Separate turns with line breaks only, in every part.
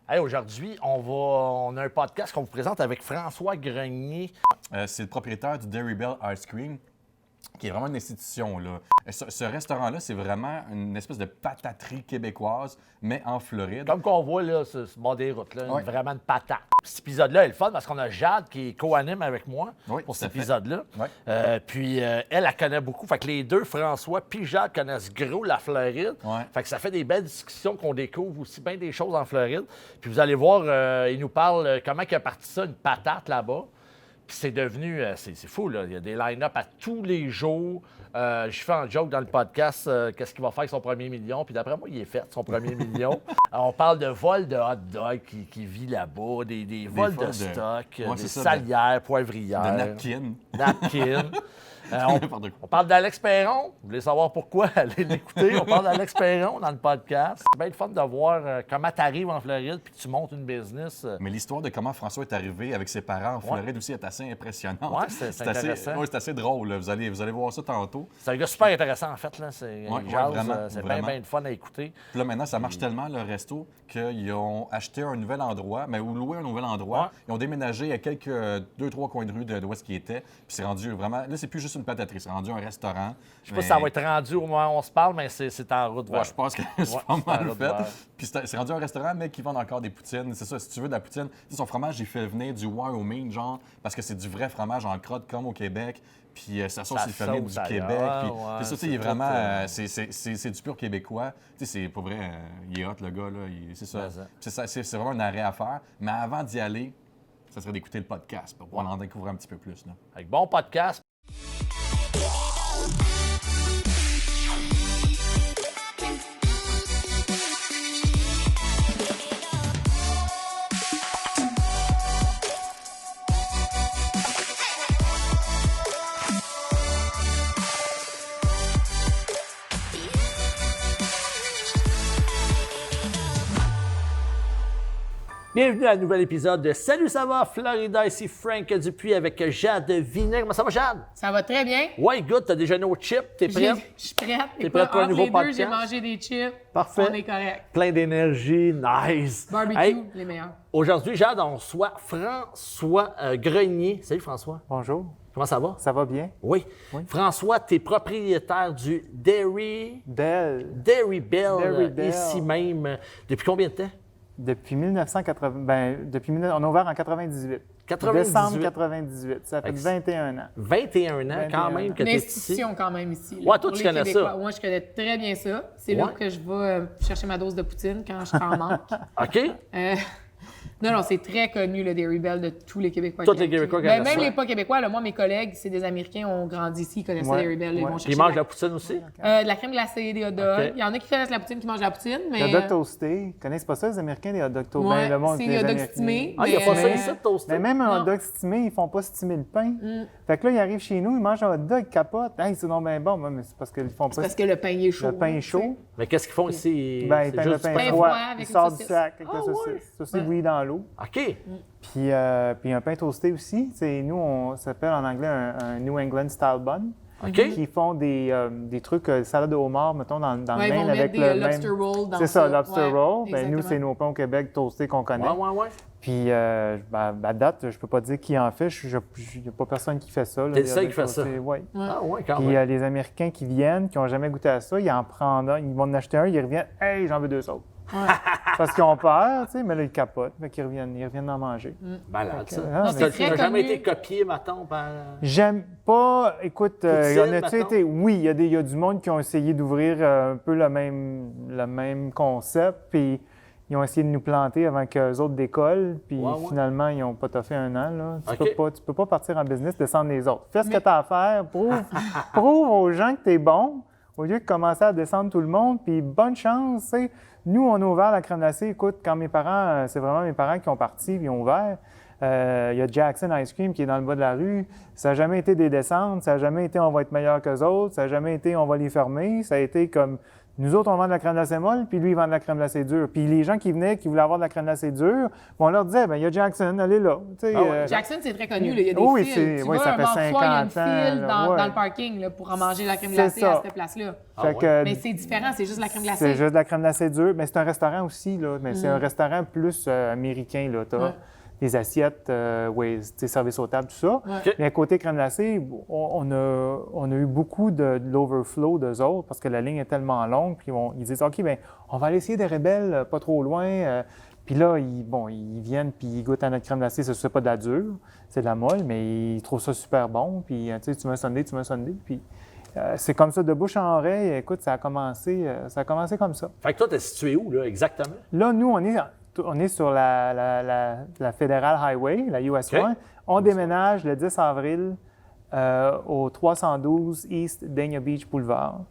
Hey, aujourd'hui, on a un podcast qu'on vous présente avec François Grenier.
C'est le propriétaire du Dairy Bell Ice Cream, qui est vraiment une institution, là. Ce restaurant-là, c'est vraiment une espèce de pataterie québécoise, mais en Floride.
Comme qu'on voit là, sur ce bord des routes, là,
Ouais.
vraiment une patate. Cet épisode-là est le fun parce qu'on a Jade qui co-anime avec moi
Oui,
pour
tout
cet
à fait.
épisode-là.
Ouais.
Puis elle connaît beaucoup. Fait que les deux, François puis Jade, connaissent gros la Floride.
Ouais.
Fait que ça fait des belles discussions qu'on découvre aussi bien des choses en Floride. Puis vous allez voir, il nous parle comment il a parti ça, une patate là-bas. Puis c'est devenu, c'est fou, là. Il y a des line-up à tous les jours. Je fais un joke dans le podcast, qu'est-ce qu'il va faire avec son premier million. Puis d'après moi, il est fait, son premier million. On parle de vol de hot dog qui vit là-bas, des vols de stock,
Ouais,
des
c'est ça,
salières, poivrières.
De napkin.
Napkin.
N'importe quoi.
On parle d'Alex Perron. Vous voulez savoir pourquoi? Allez l'écouter. On parle d'Alex Perron dans le podcast. C'est bien le fun de voir comment tu arrives en Floride puis que tu montes une business.
Mais l'histoire de comment François est arrivé avec ses parents en Floride aussi est assez impressionnante.
Ouais, c'est intéressant.
C'est assez drôle, là. Vous allez voir ça tantôt.
C'est un gars super intéressant, en fait. Là. Il jase,
vraiment,
c'est
vraiment.
bien le fun à écouter.
Puis là, maintenant, ça marche tellement, le resto, qu'ils ont acheté un nouvel endroit, mais ou loué un nouvel endroit.
Ouais.
Ils ont déménagé à quelques 2-3 coins de rue d'où est-ce qu'ils étaient. Puis c'est rendu vraiment... Là, c'est plus juste une pataterie, c'est rendu un restaurant.
Je sais pas si ça va être rendu au moment où on se parle, mais c'est en route vers.
Ouais, je pense que c'est
Ouais,
pas
c'est en
mal
route
fait.
vers.
Puis c'est rendu un restaurant, mais qui vendent encore des poutines. C'est ça, si tu veux de la poutine. Tu sais, son fromage, il fait venir du Wyoming, genre, parce que c'est du vrai fromage en crotte comme au Québec. Puis sa sauce, il fait venir du
sauce
Québec.
ailleurs,
Puis
ouais,
c'est ça, tu sais,
c'est
il est vraiment...
tout,
c'est du pur québécois. Tu sais, c'est pas vrai, il est hot, le gars, là. C'est ça.
Mais ça.
C'est vraiment un arrêt à faire. Mais avant d'y aller, ça serait d'écouter le podcast pour pouvoir en découvrir un petit peu plus, là.
Avec bon podcast. Bienvenue à un nouvel épisode de Salut, ça va, Florida, ici Frank Dupuis avec Jade Vinet. Comment ça va, Jade?
Ça va très bien.
Ouais, good, t'as déjeuné aux chips, t'es prête?
Je suis prête.
T'es prête pour un nouveau
les
podcast?
deux, j'ai mangé des chips.
Parfait.
On est correct.
Plein d'énergie, nice.
Barbecue,
Hey,
les meilleurs.
aujourd'hui, Jade, on reçoit François Grenier. Salut, François.
Bonjour,
Comment ça va?
ça va bien?
Oui.
Oui.
François, tu es propriétaire du Dairy
Belle,
Bell,
Bell.
ici même. Depuis combien de temps?
depuis 1980, on a ouvert en 98.
98.
Décembre 98, ça fait
Ex-
21 ans.
21 ans quand
21
même
ans.
que
Une
tu es ici.
institution quand même ici. là,
Ouais, toi,
pour
tu
les
connais
Québécois.
ça.
Moi, je connais très bien ça. C'est
Ouais.
là que je vais chercher ma dose de poutine quand je t'en manque.
OK?
Non, c'est très connu, le Dairy Bell, de tous les Québécois.
Tous les Québécois
Ben,
connaissent
même
ça.
les pas Québécois, là, moi, mes collègues, c'est des Américains, ont grandi ici, ils connaissent
Ouais,
Dairy Bell, ils
ouais.
vont
Puis
chercher
ils mangent la poutine aussi?
de la crème glacée, des hot dogs.
OK.
Il y en a qui connaissent la poutine, qui mangent la poutine, mais...
Les hot dogs toastés, ils connaissent pas ça, les Américains, les hot dogs toastés?
Ouais,
le monde,
c'est
les
hot dogs
Américains.
stimés.
Ah, il n'y a
mais,
pas ça ici de toaster?
Mais même un
Non.
hot dog stimé, ils font pas stimer le pain. Fait que là, ils arrivent chez nous, ils mangent un hot dog, ils capotent. Hey, c'est donc bien bon, mais c'est parce qu'ils font pas.
Parce que le pain il est chaud.
Le pain est chaud.
Mais qu'est-ce qu'ils font ici?
Ben,
C'est
ils prennent le
juste
pain
du
pain
froid.
froid avec
Ils
une
sortent du
saucisse.
sac avec la
Ah, ouais.
saucisse. Saucisse bouillie dans l'eau.
OK.
Puis un pain toasté aussi. T'sais, nous, ça s'appelle en anglais un New England Style Bun.
OK.
Qui font des trucs, salade de homard, mettons, dans
Ouais,
le
ils vont
Maine
mettre
avec
des
le
lobster
même...
rolls dans
C'est ça,
ça.
lobster
Ouais,
roll. Ben, nous,
exactement.
c'est nos pains au Québec toastés qu'on connaît.
Ouais.
Puis, à date, je peux pas dire qui en fait. Il n'y a pas personne qui fait ça. là,
T'es le
des
seul
hot
qui fait ça?
toastés, ouais.
Ah ouais, quand
Puis
même.
les Américains qui viennent, qui n'ont jamais goûté à ça, ils en prennent un, ils vont en acheter un, ils reviennent, « Hey, j'en veux deux autres! Parce qu'ils ont peur, tu sais, mais là, ils capotent. Fait qu'ils reviennent en manger.
Malade, ça.
Ah,
Non,
Ça
c'est très
n'a jamais
connu.
été copié, mettons, par...
J'aime pas. Écoute, y en
Poutine,
a-tu
mettons?
été? Oui, il y a du monde qui ont essayé d'ouvrir un peu le même concept, puis ils ont essayé de nous planter avant qu'eux autres décollent, puis
Ouais.
finalement, ils n'ont pas toffé un an. Là.
OK.
Tu peux pas partir en business, descendre les autres. Fais ce que tu as à faire, prouve aux gens que tu es bon, au lieu de commencer à descendre tout le monde, puis bonne chance, tu sais. Nous, on a ouvert la crème glacée. Écoute, quand mes parents, c'est vraiment mes parents qui ont parti, puis ils ont ouvert. Il y a Jackson Ice Cream qui est dans le bas de la rue. Ça n'a jamais été des descentes, ça n'a jamais été on va être meilleur qu'eux autres, ça n'a jamais été on va les fermer. Ça a été comme Nous autres, on vend de la crème glacée molle, puis lui, il vend de la crème glacée dure. Puis les gens qui venaient, qui voulaient avoir de la crème glacée dure, on leur disait, ben il y a Jackson, allez là. Tu sais,
Jackson, c'est très connu. Là. Il y a des
oui,
fils. Tu
oui,
vas
ça
un
fait
marché,
50
il y a une file
ans,
dans
ouais.
le parking là, pour en manger la crème
C'est
glacée à
ça.
cette place-là.
Fait que,
Mais c'est différent, c'est juste la crème glacée.
c'est juste de la crème glacée dure, mais c'est un restaurant aussi, là. Mais c'est un restaurant plus américain, là. T'as des assiettes, oui, service aux tables, tout ça.
Ouais.
Mais à côté crème glacée, on a eu beaucoup de l'overflow d'eux autres parce que la ligne est tellement longue. Puis ils disent, OK, bien, on va aller essayer des rebelles pas trop loin. Puis là, ils viennent puis ils goûtent à notre crème glacée. C'est pas de la dure, c'est de la molle, mais ils trouvent ça super bon. Puis, tu sais, tu veux un sundae. Puis c'est comme ça, de bouche en oreille. Écoute, ça a commencé comme ça.
Fait que toi, t'es situé où, là, exactement?
Là, nous, on est sur la Federal Highway, la US 1. On déménage le 10 avril au 312 East Dania Beach Boulevard,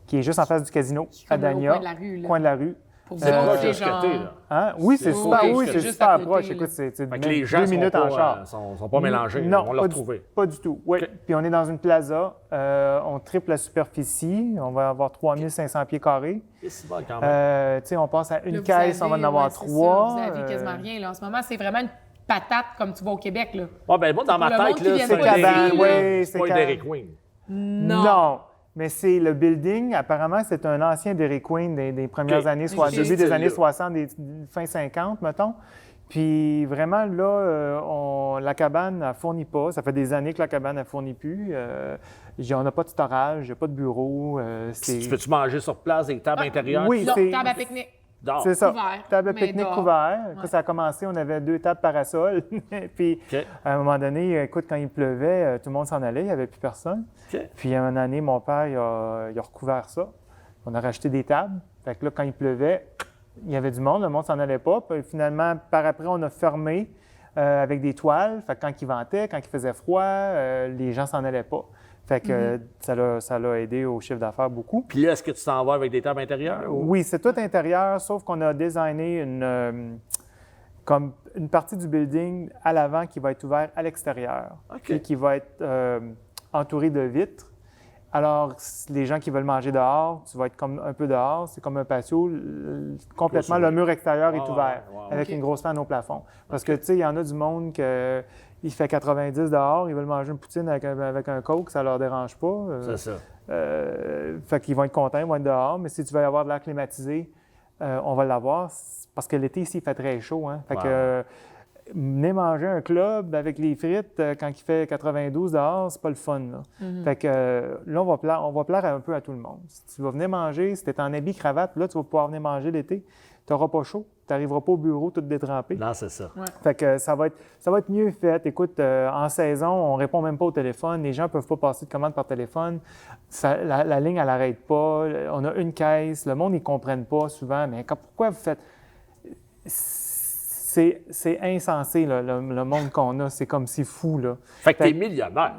qui est juste en face du casino à
Comme
Dania,
au coin de la rue, là.
coin de la rue.
Pour
C'est
vous,
proche
c'est
de ce
genre...
côté, là.
Hein? Oui, c'est
C'est
super,
ok,
oui,
c'est
c'est
juste
super
à côté,
proche.
là.
Écoute, c'est
Fait que les gens
2 minutes en char.
sont pas mélangés.
Non,
on l'a
pas
retrouvé.
pas du tout. Oui.
OK.
Puis on est dans une plaza. On triple la superficie. On va avoir 3500 pieds carrés.
C'est bon, quand même.
Tu sais, on passe à une
Là, vous
caisse, on va en
avez,
avoir
ouais, c'est
3.
ça, vous avez quasiment rien. Là. En ce moment, c'est vraiment une patate comme tu vas au Québec. Là.
Ouais, ben moi, dans ma
pour le monde
tête,
qui
là,
vient
c'est
pas
un
ici,
Dairy
là.
Queen.
Oui,
C'est pas
c'est
un Dairy Queen.
Non. Mais c'est le building, apparemment, c'est un ancien Dairy Queen des premières
OK.
années,
Ok.
début des années
Style-là.
60, fin 50, mettons. Puis vraiment, là, la cabane ne fournit pas. Ça fait des années que la cabane ne fournit plus. On n'a pas de storage, il n'y a pas de bureau.
Tu peux-tu manger sur place des tables intérieures?
oui,
Non,
c'est-
table à pique-nique.
Dehors.
C'est ça.
Couvert,
Table à
mais
pique-nique
dehors.
couvert. Quand
Ouais.
ça a commencé, on avait 2 tables parasol. Puis,
OK.
à un moment donné, écoute, quand il pleuvait, tout le monde s'en allait, il n'y avait plus personne.
OK.
Puis, à un moment donné, mon père, il a recouvert ça. On a racheté des tables. Fait que là, quand il pleuvait, il y avait du monde, le monde s'en allait pas. Puis, finalement, par après, on a fermé avec des toiles. Fait que quand il ventait, quand il faisait froid, les gens s'en allaient pas. Fait que ça l'a aidé au chiffre d'affaires beaucoup.
Puis là, est-ce que tu t'en vas avec des tables intérieures? Ou...
Oui, c'est tout intérieur, sauf qu'on a designé comme une partie du building à l'avant qui va être ouverte à l'extérieur
OK.
et qui va être entouré de vitres. Alors, les gens qui veulent manger dehors, tu vas être comme un peu dehors, c'est comme un patio. Complètement, le mur extérieur est ouvert avec
OK.
une grosse fan au plafond. Parce que, tu sais, il y en a du monde il fait 90 dehors, ils veulent manger une poutine avec un Coke, ça leur dérange pas.
C'est ça.
Fait qu'ils vont être contents, ils vont être dehors, mais si tu veux avoir de l'air climatisé, on va l'avoir parce que l'été ici, il fait très chaud. Hein? Fait que venez manger un club avec les frites quand il fait 92 dehors, c'est pas le fun. Là. Fait que là, on va plaire un peu à tout le monde. Si tu vas venir manger, si tu es en habit cravate, là, tu vas pouvoir venir manger l'été. Tu n'auras pas chaud. Tu n'arriveras pas au bureau tout détrempé.
Non, c'est ça.
Fait que ça va être mieux fait. Écoute, en saison, on ne répond même pas au téléphone. Les gens ne peuvent pas passer de commande par téléphone. La ligne, elle n'arrête pas. On a une caisse. Le monde, ils ne comprennent pas souvent. Mais pourquoi vous faites... C'est insensé, là, le monde qu'on a. C'est comme c'est fou, là.
Fait que t'es millionnaire.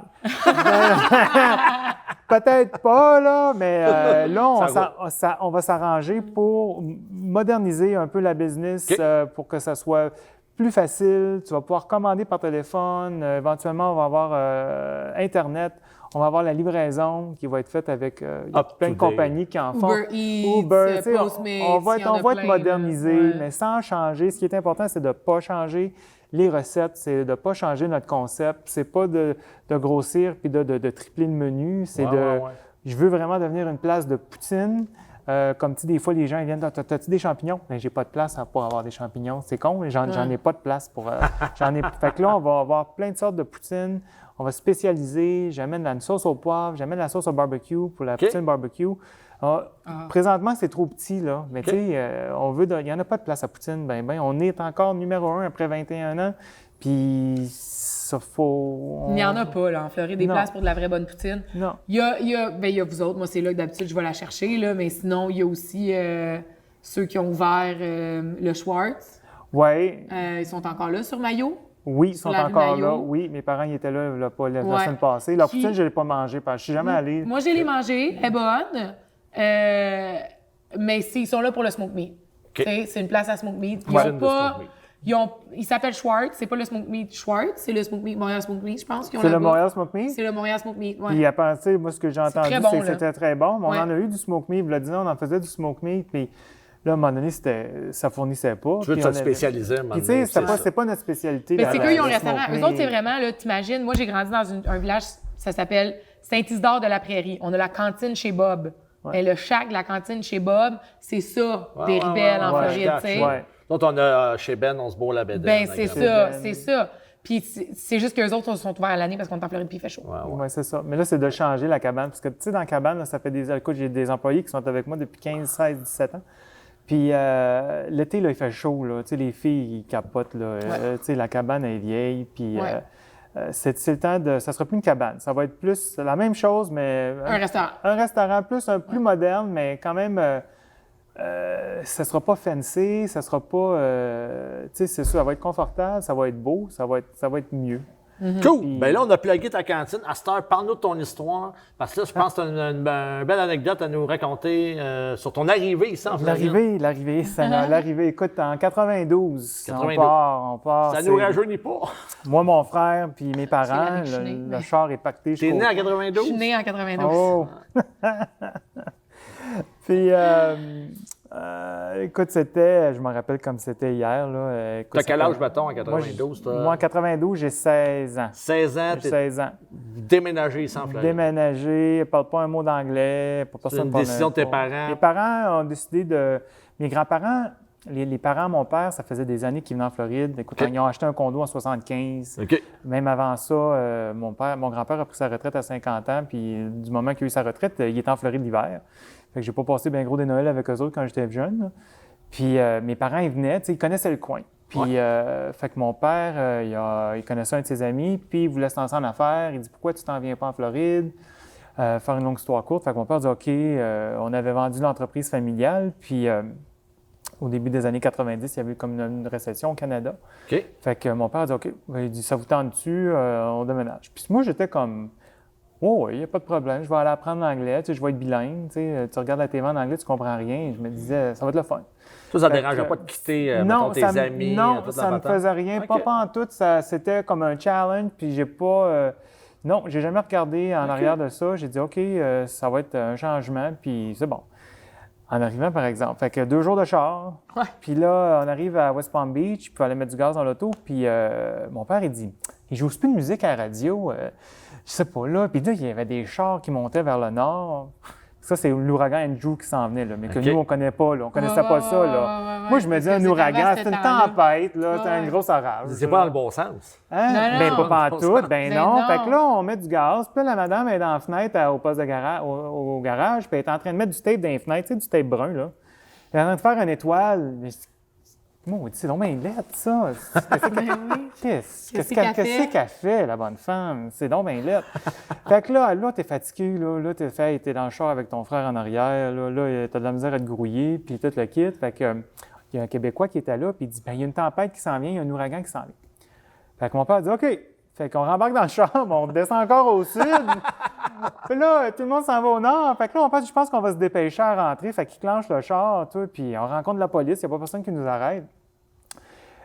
Peut-être pas, là, mais là,
Ça
on va s'arranger pour moderniser un peu la business
OK.
pour que ça soit plus facile. Tu vas pouvoir commander par téléphone. Éventuellement, on va avoir Internet. On va avoir la livraison qui va être faite avec il y a
Up
plein
to
de
date.
compagnies qui en font.
Uber Eats,
tu sais,
Postmates,
on va
il y en a
être
plein,
modernisé,
là. Ouais.
mais sans changer. Ce qui est important, c'est de ne pas changer les recettes, c'est de ne pas changer notre concept. C'est pas de grossir puis de tripler le menu. C'est
Ouais.
Je veux vraiment devenir une place de poutine. Comme tu sais, des fois, les gens ils viennent, t'as-tu des champignons? Bien, j'ai pas de place pour avoir des champignons. C'est con, mais j'en ai pas de place pour. Fait que là, on va avoir plein de sortes de poutines. On va spécialiser. J'amène une sauce au poivre, j'amène la sauce au barbecue pour la poutine barbecue. Présentement, c'est trop petit, là. Mais tu sais, il n'y en a pas de place à poutine. Ben, on est encore numéro 1 après 21 ans. Puis, ça faut.
Il n'y en a pas, là, en Floride, des
Non.
places pour de la vraie bonne poutine.
Non.
Il y a vous autres. Moi, c'est là que d'habitude, je vais la chercher, là. Mais sinon, il y a aussi ceux qui ont ouvert le Schwartz.
Oui.
Ils sont encore là sur Mayo.
Oui, ils sont
la rue
encore
Maillot.
là. Oui, mes parents ils étaient là, la
Ouais.
semaine passée. La
Puis-
poutine, je ne l'ai pas mangée parce que je suis jamais allé.
Moi, je l'ai mangée. Elle est bonne. Mais ils sont là pour le smoke meat.
OK.
Tu sais, c'est une place à smoke meat. Ils
Poutine
n'ont
de
pas...
smoke meat.
Il s'appelle Schwartz, c'est pas le Smoke Meat Schwartz, c'est le Smoke Meat, Montréal Smoke Meat, je pense.
C'est le Montréal Smoke Meat?
C'est le Montréal Smoke Meat, oui.
Puis à penser, moi, ce que j'ai entendu,
très bon,
c'est que
là.
c'était très bon. Mais
Ouais.
on en a eu du Smoke Meat. Là, on en faisait du Smoke Meat. Puis là, à un moment donné, ça fournissait pas.
Tu veux
puis
te
on avait-
spécialiser,
Puis tu sais, c'est pas notre spécialité.
Mais
là,
c'est
le-
qu'eux, ils ont
le
un restaurant.
Smoke
Eux autres,
Meat.
c'est vraiment, là, t'imagines, moi, j'ai grandi dans un village, ça s'appelle Saint-Isidore de la Prairie. On a la cantine chez Bob. Et le shack de la cantine chez Bob, c'est ça, des Ribelles en Floride, tu sais.
Ouais.
Donc, on a chez Ben, on se bourre la bédaine.
Ben, c'est
C'est
ça,
Ben.
c'est ça. Puis c'est juste qu'eux autres sont ouverts à l'année parce qu'on est en Floride puis il fait chaud.
Oui, c'est ça. Mais là, c'est de changer la cabane. Parce que, tu sais, dans la cabane, là, ça fait des... Écoute, j'ai des employés qui sont avec moi depuis 15, 16, 17 ans. Puis l'été, là, il fait chaud, là. Tu sais, les filles, ils capotent, là. Tu sais, la cabane est vieille. Puis c'est le temps de... Ça sera plus une cabane. Ça va être plus la même chose, mais...
Un restaurant.
Un restaurant plus moderne, mais quand même... ça sera pas fancy, ça sera pas... tu sais, c'est sûr, ça va être confortable, ça va être beau, ça va être mieux.
Cool!
Puis-
Ben là, on a plugué ta cantine. À cette heure, parle-nous de ton histoire. Parce que là, je pense que tu as une belle anecdote à nous raconter sur ton arrivée ici en Floride.
L'arrivée, écoute, en 92,
92.
on part.
Ça
c'est-
nous rajeunit pas.
Moi, mon frère, puis mes parents,
l'année que je suis née,
le
mais-
char est pacté.
T'es né en
Je suis
92?
née en 92.
Oh! Puis, écoute, je me rappelle comme c'était hier. Là. Écoute,
T'as quel
ça
âge,
fait-
mettons, en 92?
Moi, en 92, j'ai 16 ans.
16 ans,
J'ai
t'es
16 ans.
déménagé ici en Floride.
Déménagé, parle pas un mot d'anglais, pas personne
une
parle
décision de tes
pas.
parents.
Mes parents ont décidé de... Mes grands-parents, les parents de mon père, ça faisait des années qu'ils venaient en Floride. Écoute,
OK.
ils ont acheté un condo en 75.
OK.
Même avant ça, mon grand-père a pris sa retraite à 50 ans, puis du moment qu'il a eu sa retraite, il était en Floride l'hiver. Fait que j'ai pas passé bien gros des Noëls avec eux autres quand j'étais jeune, là. Puis mes parents, ils venaient, tu sais, ils connaissaient le coin. Puis, fait que mon père, il connaissait un de ses amis, puis il voulait se lancer en affaires. Il dit, pourquoi tu t'en viens pas en Floride? Faire une longue histoire courte. Fait que mon père dit, OK, on avait vendu l'entreprise familiale, puis au début des années 90, il y avait eu comme une récession au Canada.
OK.
Fait que mon père dit, OK, ben, il dit, ça vous tente-tu? On déménage. Puis moi, j'étais comme, oh, oui, il n'y a pas de problème, je vais aller apprendre l'anglais, tu sais, je vais être bilingue, tu sais, tu regardes la TV en anglais, tu comprends rien. Je me disais, ça va être le fun.
Ça ne
Fait
dérangeait
que-
pas de quitter
non,
mettons, tes
ça me-
amis?
non,
toute
ça
la
me
patente?
faisait rien,
OK.
pas en tout. C'était comme un challenge, puis j'ai pas... non, j'ai jamais regardé en arrière de ça. J'ai dit, OK, ça va être un changement, puis c'est bon. En arrivant, par exemple, fait que 2 jours de char,
Ouais.
puis là, on arrive à West Palm Beach, puis il fallait mettre du gaz dans l'auto, puis mon père, il dit, il joue plus de musique à la radio, je sais pas, là. Puis là, il y avait des chars qui montaient vers le nord. Ça, c'est l'ouragan Andrew qui s'en venait, là, mais que
OK.
nous, on connaît pas, là. On connaissait pas ça, là. Moi, je me
Parce
dis, un
que c'est
ouragan,
avant
c'est
ce
une
temps-là.
tempête, là, c'est
Ouais,
un
ouais.
gros orage.
C'est pas dans le bon sens.
Hein?
Non,
Ben,
non.
pas pantoute, ben
Ben
non.
non.
Fait que là, on met du gaz, puis là, la madame est dans la fenêtre au poste de garage, au garage, puis elle est en train de mettre du tape dans les fenêtres, tu sais, du tape brun, là. Elle est en train de faire une étoile. Mais c'est donc bien laid, ça. Qu'est-ce qu'elle fait, la bonne femme? C'est donc bien laid. Fait que là, t'es fatigué, là t'es dans le char avec ton frère en arrière, là t'as de la misère à te grouiller, puis tout le kit. Fait que, il y a un Québécois qui était là, puis il dit, ben il y a une tempête qui s'en vient, il y a un ouragan qui s'en vient. Fait que mon père dit, OK. Fait qu'on rembarque dans le char, mais on descend encore au sud. Puis là, tout le monde s'en va au nord. Fait que là, je pense qu'on va se dépêcher à rentrer. Fait qu'il clenche le char, tout, puis on rencontre la police. Il n'y a pas personne qui nous arrête.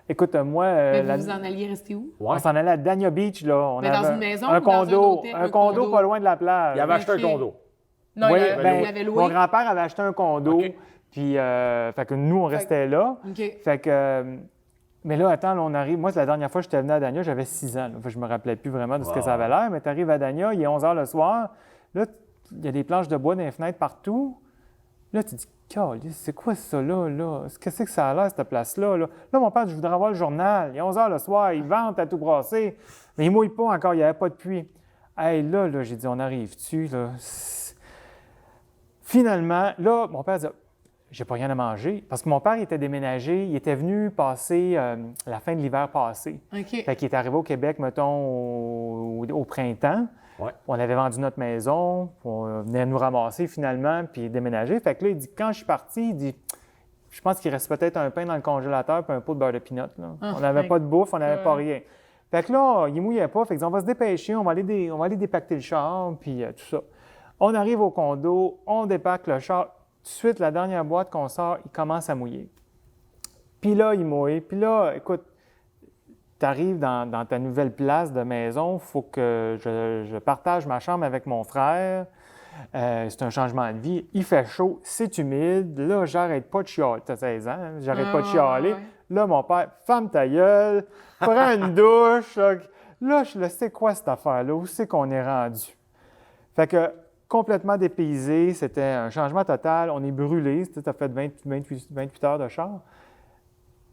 Écoute, moi...
Mais vous en alliez rester où?
On s'en allait à Dania Beach, là. On
Mais dans
avait
une maison
un
ou dans un
condo,
hôtel?
un
Un
condo
condo.
pas loin de la plage.
Il avait acheté
OK.
un condo.
Non,
Oui,
il
ben,
avait
mon
loué.
grand-père avait acheté un condo,
OK.
puis fait que nous, on restait là.
OK.
Fait que... mais là, attends, là, on arrive... Moi, c'est la dernière fois que j'étais venu à Dania, j'avais 6 ans. Là. Fait que je me rappelais plus vraiment de ce que ça avait l'air, mais tu arrives à Dania, il est 11 h le soir. Là, il y a des planches de bois dans les fenêtres partout. Là, tu te dis, calisse, c'est quoi ça, là? Qu'est-ce que ça a l'air, cette place-là? Là, mon père dit, je voudrais avoir le journal. Il est 11 h le soir, il vente à tout brasser. Mais il mouille pas encore, il n'y avait pas de pluie. Hey, là, j'ai dit, on arrive-tu, là? Finalement, là, mon père dit, j'ai pas rien à manger. Parce que mon père, il était déménagé, il était venu passer la fin de l'hiver passé.
OK.
Fait qu'il est arrivé au Québec, mettons, au printemps.
Ouais.
On avait vendu notre maison, on venait nous ramasser finalement, puis déménager. Fait que là, il dit, quand je suis parti, il dit, je pense qu'il reste peut-être un pain dans le congélateur puis un pot de beurre de pinot. Là.
Ah,
on n'avait
ouais.
pas de bouffe, on n'avait pas rien. Fait que là, il mouillait pas. Fait que on va se dépêcher, on va aller dépacter le char, puis tout ça. On arrive au condo, on dépacte le char. Tout de suite, la dernière boîte qu'on sort, il commence à mouiller. Puis là, il mouille. Puis là, écoute, tu arrives dans ta nouvelle place de maison, il faut que je partage ma chambre avec mon frère. C'est un changement de vie. Il fait chaud, c'est humide. Là, j'arrête pas de chialer. Tu as 16 ans, hein? J'arrête pas de chialer.
Ouais.
Là, mon père, ferme ta gueule, prends une douche. Là, je le sais quoi cette affaire-là? Où c'est qu'on est rendu? Fait que complètement dépaysé, c'était un changement total. On est brûlé. Tu as fait 28 heures de char.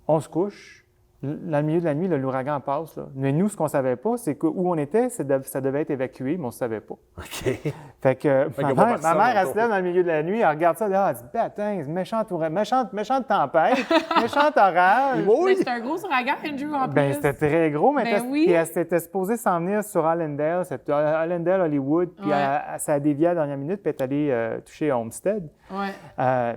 On se couche. Dans le milieu de la nuit, l'ouragan passe. Là. Mais nous, ce qu'on ne savait pas, c'est que où on était, ça devait être évacué, mais on ne savait pas.
OK.
Fait que
que
ma mère, elle se lève dans le milieu de la nuit, elle regarde ça, elle dit « Attends, méchante tempête, méchant orage. »
Mais c'est un gros ouragan, Andrew, en
Ben,
plus.
c'était très gros, mais
Ben oui.
puis elle s'était supposée s'en venir sur Allendale, c'était Allendale, Hollywood, puis
Ouais.
ça a dévié à la dernière minute, puis elle est allée toucher Homestead.
Ouais.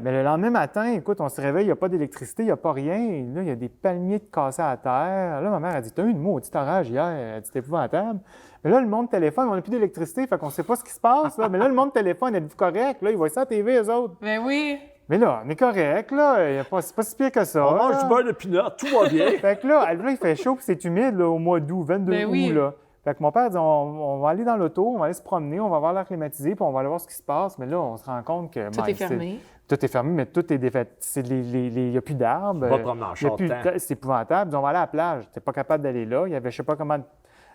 Mais le lendemain matin, écoute, on se réveille, il n'y a pas d'électricité, il n'y a pas rien. Et là, il y a des palmiers de cassés à terre. Là, ma mère a dit « T'as eu une maudite orage hier. » Elle dit « C'est épouvantable. » Mais là, le monde téléphone, on n'a plus d'électricité, fait qu'on ne sait pas ce qui se passe. Là. Mais là, le monde téléphone, êtes-vous correct? Là, ils voient ça à la TV, eux autres.
Ben oui.
Mais là, on est correct, là. C'est pas si pire que ça.
On mange
là.
du beurre de pinot, tout va bien.
Fait que là, il fait chaud, puis c'est humide là, au mois d'août, 22
Ben
août.
oui.
Là. Fait que mon père dit on va aller dans l'auto, on va aller se promener, on va voir l'air climatisé, puis on va aller voir ce qui se passe. Mais là, on se rend compte que.
Tout est fermé.
Tout est fermé, mais tout est défait. Il n'y a plus d'arbres.
Pas de promener en short temps.
C'est épouvantable. Puis on va aller à la plage. Tu n'es pas capable d'aller là. Il y avait je ne sais pas comment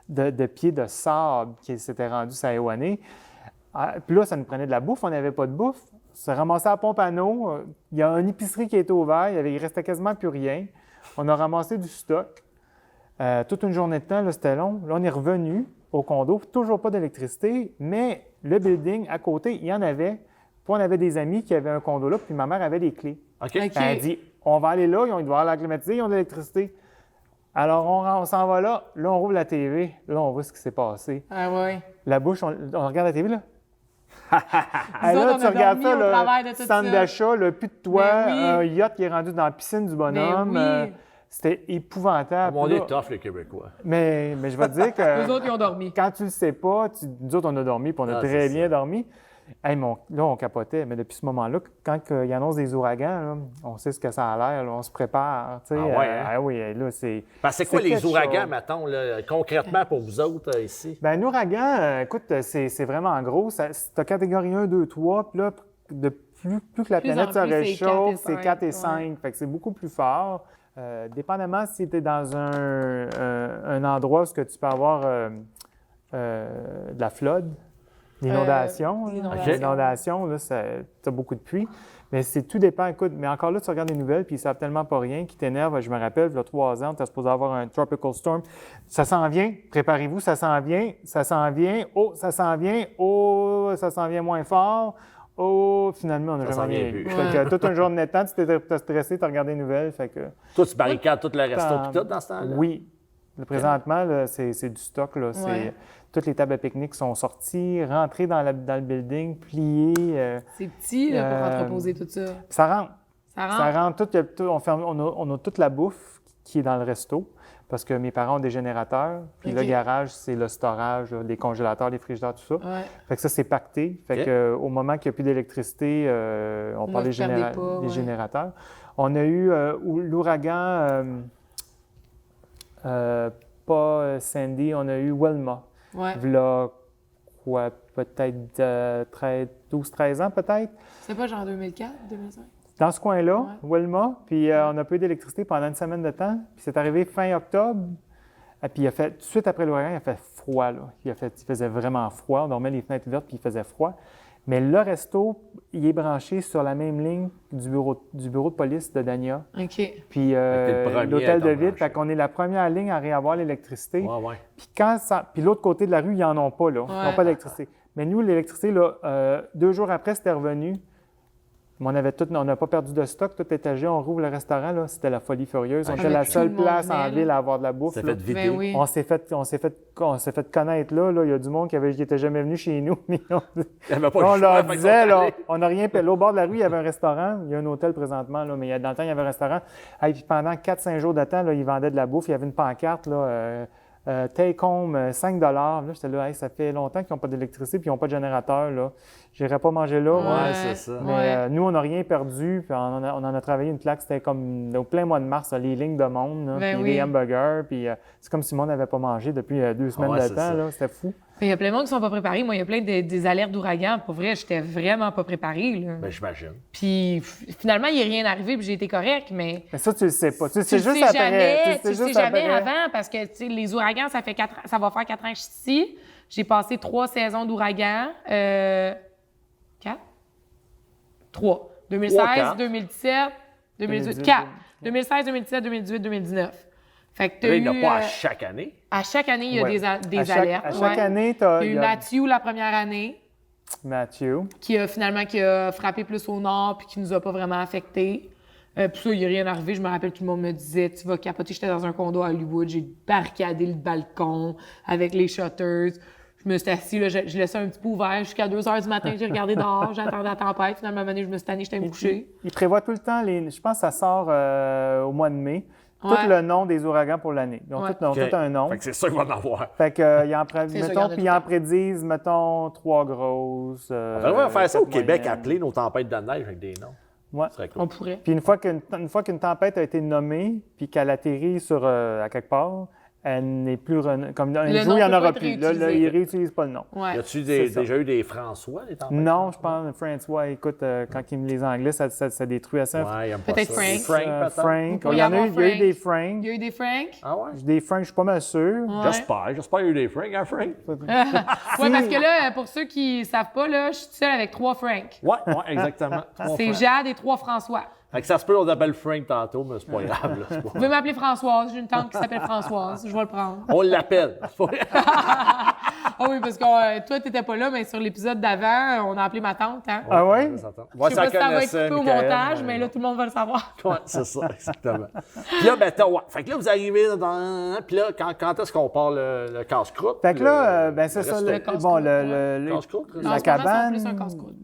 de pieds de sable qui s'étaient rendus à Ewanay. Puis là, ça nous prenait de la bouffe. On n'avait pas de bouffe. On s'est ramassé à la pompe à eau. Il y a une épicerie qui était ouverte. Il restait quasiment plus rien. On a ramassé du stock. Toute une journée de temps, là, c'était long. Là, on est revenu au condo. Toujours pas d'électricité, mais le building à côté, il y en avait. Puis on avait des amis qui avaient un condo là, puis ma mère avait les clés.
OK.
OK.
Elle a dit on va aller là, ils doivent avoir la climatisée, ils ont de l'électricité. Alors, on s'en va là. Là, on rouvre la TV. Là, on voit ce qui s'est passé.
Ah ouais.
La bouche, on regarde la TV, là.
Nous
Ah,
autres,
là,
on
tu
a
regardes
dormi
ça,
au travers de
là,
tout
centre
ça.
d'achat, le plus de toit,
Ben oui.
un yacht qui est rendu dans la piscine du bonhomme.
Ben oui.
C'était épouvantable.
On
Là,
est tough, les Québécois.
mais je vais te dire que
Les autres, ils ont dormi.
quand tu le sais pas, nous autres, on a dormi, puis on a
Ah,
très
c'est
bien
ça.
dormi. Hey, là, on capotait. Mais depuis ce moment-là, quand il annonce des ouragans, là, on sait ce que ça a l'air, là, on se prépare. Tu sais,
Ah ouais, hein?
ah oui, là, c'est...
Parce que c'est quoi
C'est
les
quelque
ouragans,
chose.
mettons, là, concrètement pour vous autres ici?
Bien, un ouragan, écoute, c'est vraiment gros. Tu as catégorie 1, 2, 3, puis là, plus que la
Plus
planète
en
se
plus, c'est
réchauffe,
4 et
c'est 4 et
5,
5. Fait que c'est beaucoup plus fort. Dépendamment si tu es dans un endroit où ce que tu peux avoir de la flood, l'inondation.
l'inondation.
L'inondation, là, tu as beaucoup de pluie. Mais tout dépend. Écoute, mais encore là, tu regardes les nouvelles, puis ils savent tellement pas rien qui t'énerve. Je me rappelle, il y a 3 ans, tu es supposé avoir un tropical storm. Ça s'en vient. Préparez-vous, ça s'en vient. Ça s'en vient. Oh, ça s'en vient. Oh, ça s'en vient moins fort. Oh, finalement, on n'a
Ça s'en
jamais
vient
rien vu.
plus.
Fait que toute une journée de temps, tu t'es stressé, tu as regardé les nouvelles. Fait que,
Toi, tu barricades tout le resto et tout dans ce temps-là?
oui. Là, présentement, là, c'est du stock. Là.
Ouais.
Toutes les tables à pique-nique sont sorties, rentrées dans le building, pliées.
C'est petit là, pour
Euh,
entreposer tout ça.
Ça rentre.
Ça rentre.
Ça rentre tout, on a toute la bouffe qui est dans le resto parce que mes parents ont des générateurs. Puis
OK.
le garage, c'est le storage, là, les congélateurs, les frigidaires, tout ça.
Ouais.
Fait que ça, c'est pacté. Fait
OK.
que, au moment qu'il n'y a plus d'électricité, on parle
ne
des,
perdez pas,
des
ouais.
générateurs. On a eu l'ouragan, pas Sandy, on a eu Wilma.
Ouais.
V'là quoi, peut-être 12-13 ans, peut-être.
C'est pas genre 2004, 2005?
Dans ce coin-là,
Ouais.
Wilma, puis on a pas eu d'électricité pendant une semaine de temps. Puis c'est arrivé fin octobre. Et puis il a fait, tout de suite après l'ouragan, il a fait froid. Là. Il faisait vraiment froid. On dormait les fenêtres ouvertes, puis il faisait froid. Mais le resto, il est branché sur la même ligne du bureau de police de Dania.
OK.
Puis
t'es le premier à
l'hôtel de
être
ville.
branché.
Fait qu'on est la première ligne à réavoir l'électricité.
Ouais, ouais.
Puis l'autre côté de la rue, ils n'en ont pas, là. Ils n'ont
Ouais.
pas d'électricité. Mais nous, l'électricité, là, 2 jours après, c'était revenu. Mais on n'a pas perdu de stock, tout était gelé. On rouvre le restaurant, là, c'était la folie furieuse. On était
Avec
la
tout
seule
le monde
place en
venait,
ville
là.
à avoir de la bouffe.
Ça
là.
fait vider.
Ben oui.
On s'est fait connaître là. Il y a du monde qui n'était jamais venu chez nous. Mais
Il y avait pas
on
le choix,
leur
fait qu'ils
disait,
sont
là,
allés.
on n'a rien payé. Là, au bord de la rue, il y avait un restaurant. Il y a un hôtel présentement, là, mais dans le temps, il y avait un restaurant. Et puis pendant 4-5 jours de temps, là, ils vendaient de la bouffe. Il y avait une pancarte, là, take home 5 $. Là, j'étais là, hey, ça fait longtemps qu'ils n'ont pas d'électricité puis ils n'ont pas de générateur. Là. j'irai pas manger là. moi.
Ouais, c'est ça.
Mais nous, on n'a rien perdu. Puis on en a travaillé une plaque. C'était comme au plein mois de mars, là, les lignes de monde, là,
Ben
puis
oui.
les hamburgers. Puis c'est comme si le monde n'avait pas mangé depuis 2 semaines
Ouais,
de
c'est
temps.
ça.
Là, c'était fou.
Il y a plein de monde qui sont pas préparés. Moi, il y a plein des alertes d'ouragan. Pour vrai, j'étais vraiment pas préparée. Là.
Ben, j'imagine.
Puis finalement, il n'est rien arrivé puis j'ai été correct, mais
Mais ça, tu le sais pas. Tu
tu
sais
le
juste
sais
après.
jamais, tu le
sais
sais
juste
jamais
après.
avant parce que tu sais, les ouragans, ça va faire 4 ans que je suis ici. J'ai passé 3 saisons d'ouragans. 4? 3. 2016,
4.
2017, 2018. 4. 2016, 2017, 2018, 2019. Fait que
Là,
t'as
il n'y en
eu,
a pas à chaque année.
à chaque année, il y a
Ouais.
des
À
alertes.
chaque
ouais.
année, tu
Il y
as
a eu Matthew la première année,
Matthew.
qui a frappé plus au nord puis qui nous a pas vraiment affectés. Puis ça, il n'y a rien arrivé. Je me rappelle, tout le monde me disait, tu vas capoter. J'étais dans un condo à Hollywood, j'ai barricadé le balcon avec les shutters. Je me suis assis, là, je laissais un petit peu ouvert jusqu'à 2 h du matin. J'ai regardé dehors, j'attendais la tempête. Finalement, à un moment donné, je me suis tannée, j'étais me coucher.
Il prévoit tout le temps, je pense que ça sort au mois de mai,
Ouais.
tout le nom des ouragans pour l'année. Ils ont
Ouais.
tout un nom.
Fait que c'est ça qu'il va en avoir.
Fait que, ils
C'est ça, il y en a tout
ils
le
en
temps.
prédisent, mettons, 3 grosses.
On devrait faire ça au
4
Québec,
moyennes.
appeler nos tempêtes de neige avec des noms.
Ouais.
Ce serait cool.
On pourrait.
Puis une fois qu'une tempête a été nommée, puis qu'elle atterrit à quelque part, elle n'est plus comme un
Le
jour,
nom
il n'y en
peut pas
aura
être
plus. Là, ils
réutilisé.
ne réutilisent pas le nom.
Ouais.
Y a-tu
C'est ça.
déjà eu des François, des tempêtes?
Non, je pense François, écoute, quand ils me les Anglais, ça détruit assez.
Ouais, il aime pas
Peut-être
ça.
Frank.
Frank, peut-être?
Frank.
pourrait
Il y en
avoir
a eu, il y a eu
Frank.
des Frank.
Il y a eu des Frank.
Ah ouais?
Des Frank, je suis pas mal sûr.
Ouais.
J'espère qu'il y a eu des Frank, hein, Frank?
Ouais, parce que là, pour ceux qui savent pas, là, je suis seule avec 3 Frank.
Ouais, exactement.
C'est Jade et 3 François.
Fait que ça se peut, on t'appelle Frank tantôt, mais c'est pas grave. Là, c'est pas-
Vous pouvez m'appeler Françoise. J'ai une tante qui s'appelle Françoise. Je vais le prendre.
On l'appelle. C'est pas-
Ah oui, parce que toi, t'étais pas là, mais sur l'épisode d'avant, on a appelé ma tante. Hein?
Ah ouais?
On s'entend.
Je sais pas si ça va être
connaissait,
coupé au
Michael,
montage, mais là, tout le monde va le savoir.
Ouais, c'est ça, exactement. Puis là, ben, ouais. Fait que là, vous arrivez dans. Puis là, quand est-ce qu'on part le casse-croûte?
Fait que là, ben c'est
le
ça.
resto.
Le casse-croûte,
Bon,
Casse-croûte?
En
la
ce moment,
cabane.
c'est plus un casse-croûte.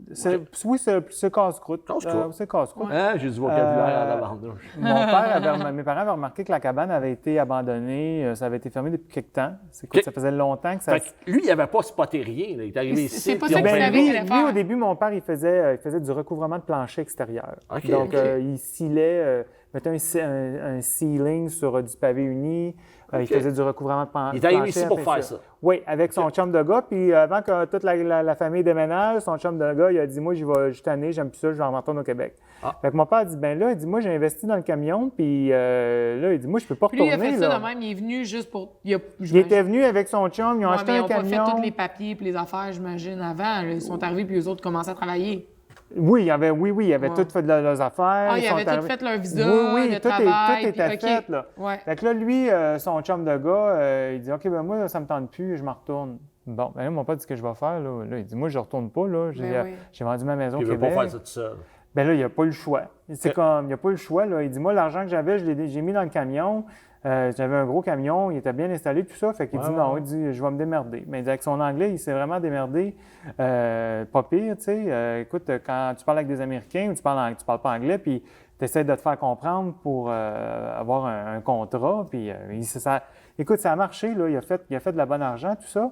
Oui, c'est casse-croûte.
Casse-croûte.
C'est casse-croûte.
Hein? J'ai du vocabulaire à la bande.
Mes parents avaient remarqué que la cabane avait été abandonnée. Ça avait été fermé depuis quelque temps.
OK.
Ça faisait longtemps que ça.
Fait que lui, il n'avait pas spoté rien. Là. Il est arrivé ici.
C'est pas
puis
ça
on
qu'il
fait-
savait
lui,
qu'il allait faire.
au début, mon père, il faisait du recouvrement de plancher extérieur.
OK,
Donc,
OK.
il scellait, mettait un ceiling sur du pavé uni. Il
OK.
faisait du recouvrement de plancher.
Il est arrivé ici pour faire ça.
Oui, avec son chum de gars. Puis avant que toute la famille déménage, son chum de gars, il a dit, moi, je suis tanné, j'aime plus ça, je vais en retourner au Québec.
Ah.
Fait que mon père a dit, ben là, il dit, moi, j'ai investi dans le camion. Puis là, il dit, moi, je peux pas
Puis lui, il
retourner.
a fait ça
là.
de même. Il est venu juste pour.
Il était venu avec son chum, ils ont acheté
mais ils
un
n'ont pas
camion.
fait tous les papiers et les affaires, j'imagine, avant. Là. Ils sont arrivés puis eux autres commençaient à travailler.
Oui, il avait
Ouais.
tout fait de leurs affaires.
Ah, ils
sont
avaient tout
arrivés-
fait leur visa,
Oui,
le
tout
travail.
était
puis-
fait,
OK.
là.
Ouais.
Fait que là, lui, son chum de gars, il dit, OK, ben moi, ça me tente plus, je m'en retourne. Bon, ben là, mon père dit ce que je vais faire, là. Là, il dit, moi, je retourne pas, là.
Ben oui.
J'ai vendu ma maison au
Il ne veut
Québec.
pas faire ça tout seul.
Ben là, il n'y a pas le choix. C'est comme, il n'y a pas le choix, là. Il dit, moi, l'argent que j'avais, j'ai mis dans le camion. J'avais un gros camion, il était bien installé, tout ça. Fait qu'il dit non, il dit, je vais me démerder. Mais il dit, avec son anglais, il s'est vraiment démerdé. Pas pire, tu sais. Écoute, quand tu parles avec des Américains ou tu parles pas anglais, puis tu essaies de te faire comprendre pour avoir un contrat, puis écoute, ça a marché, là. Il a fait de la bonne argent, tout ça.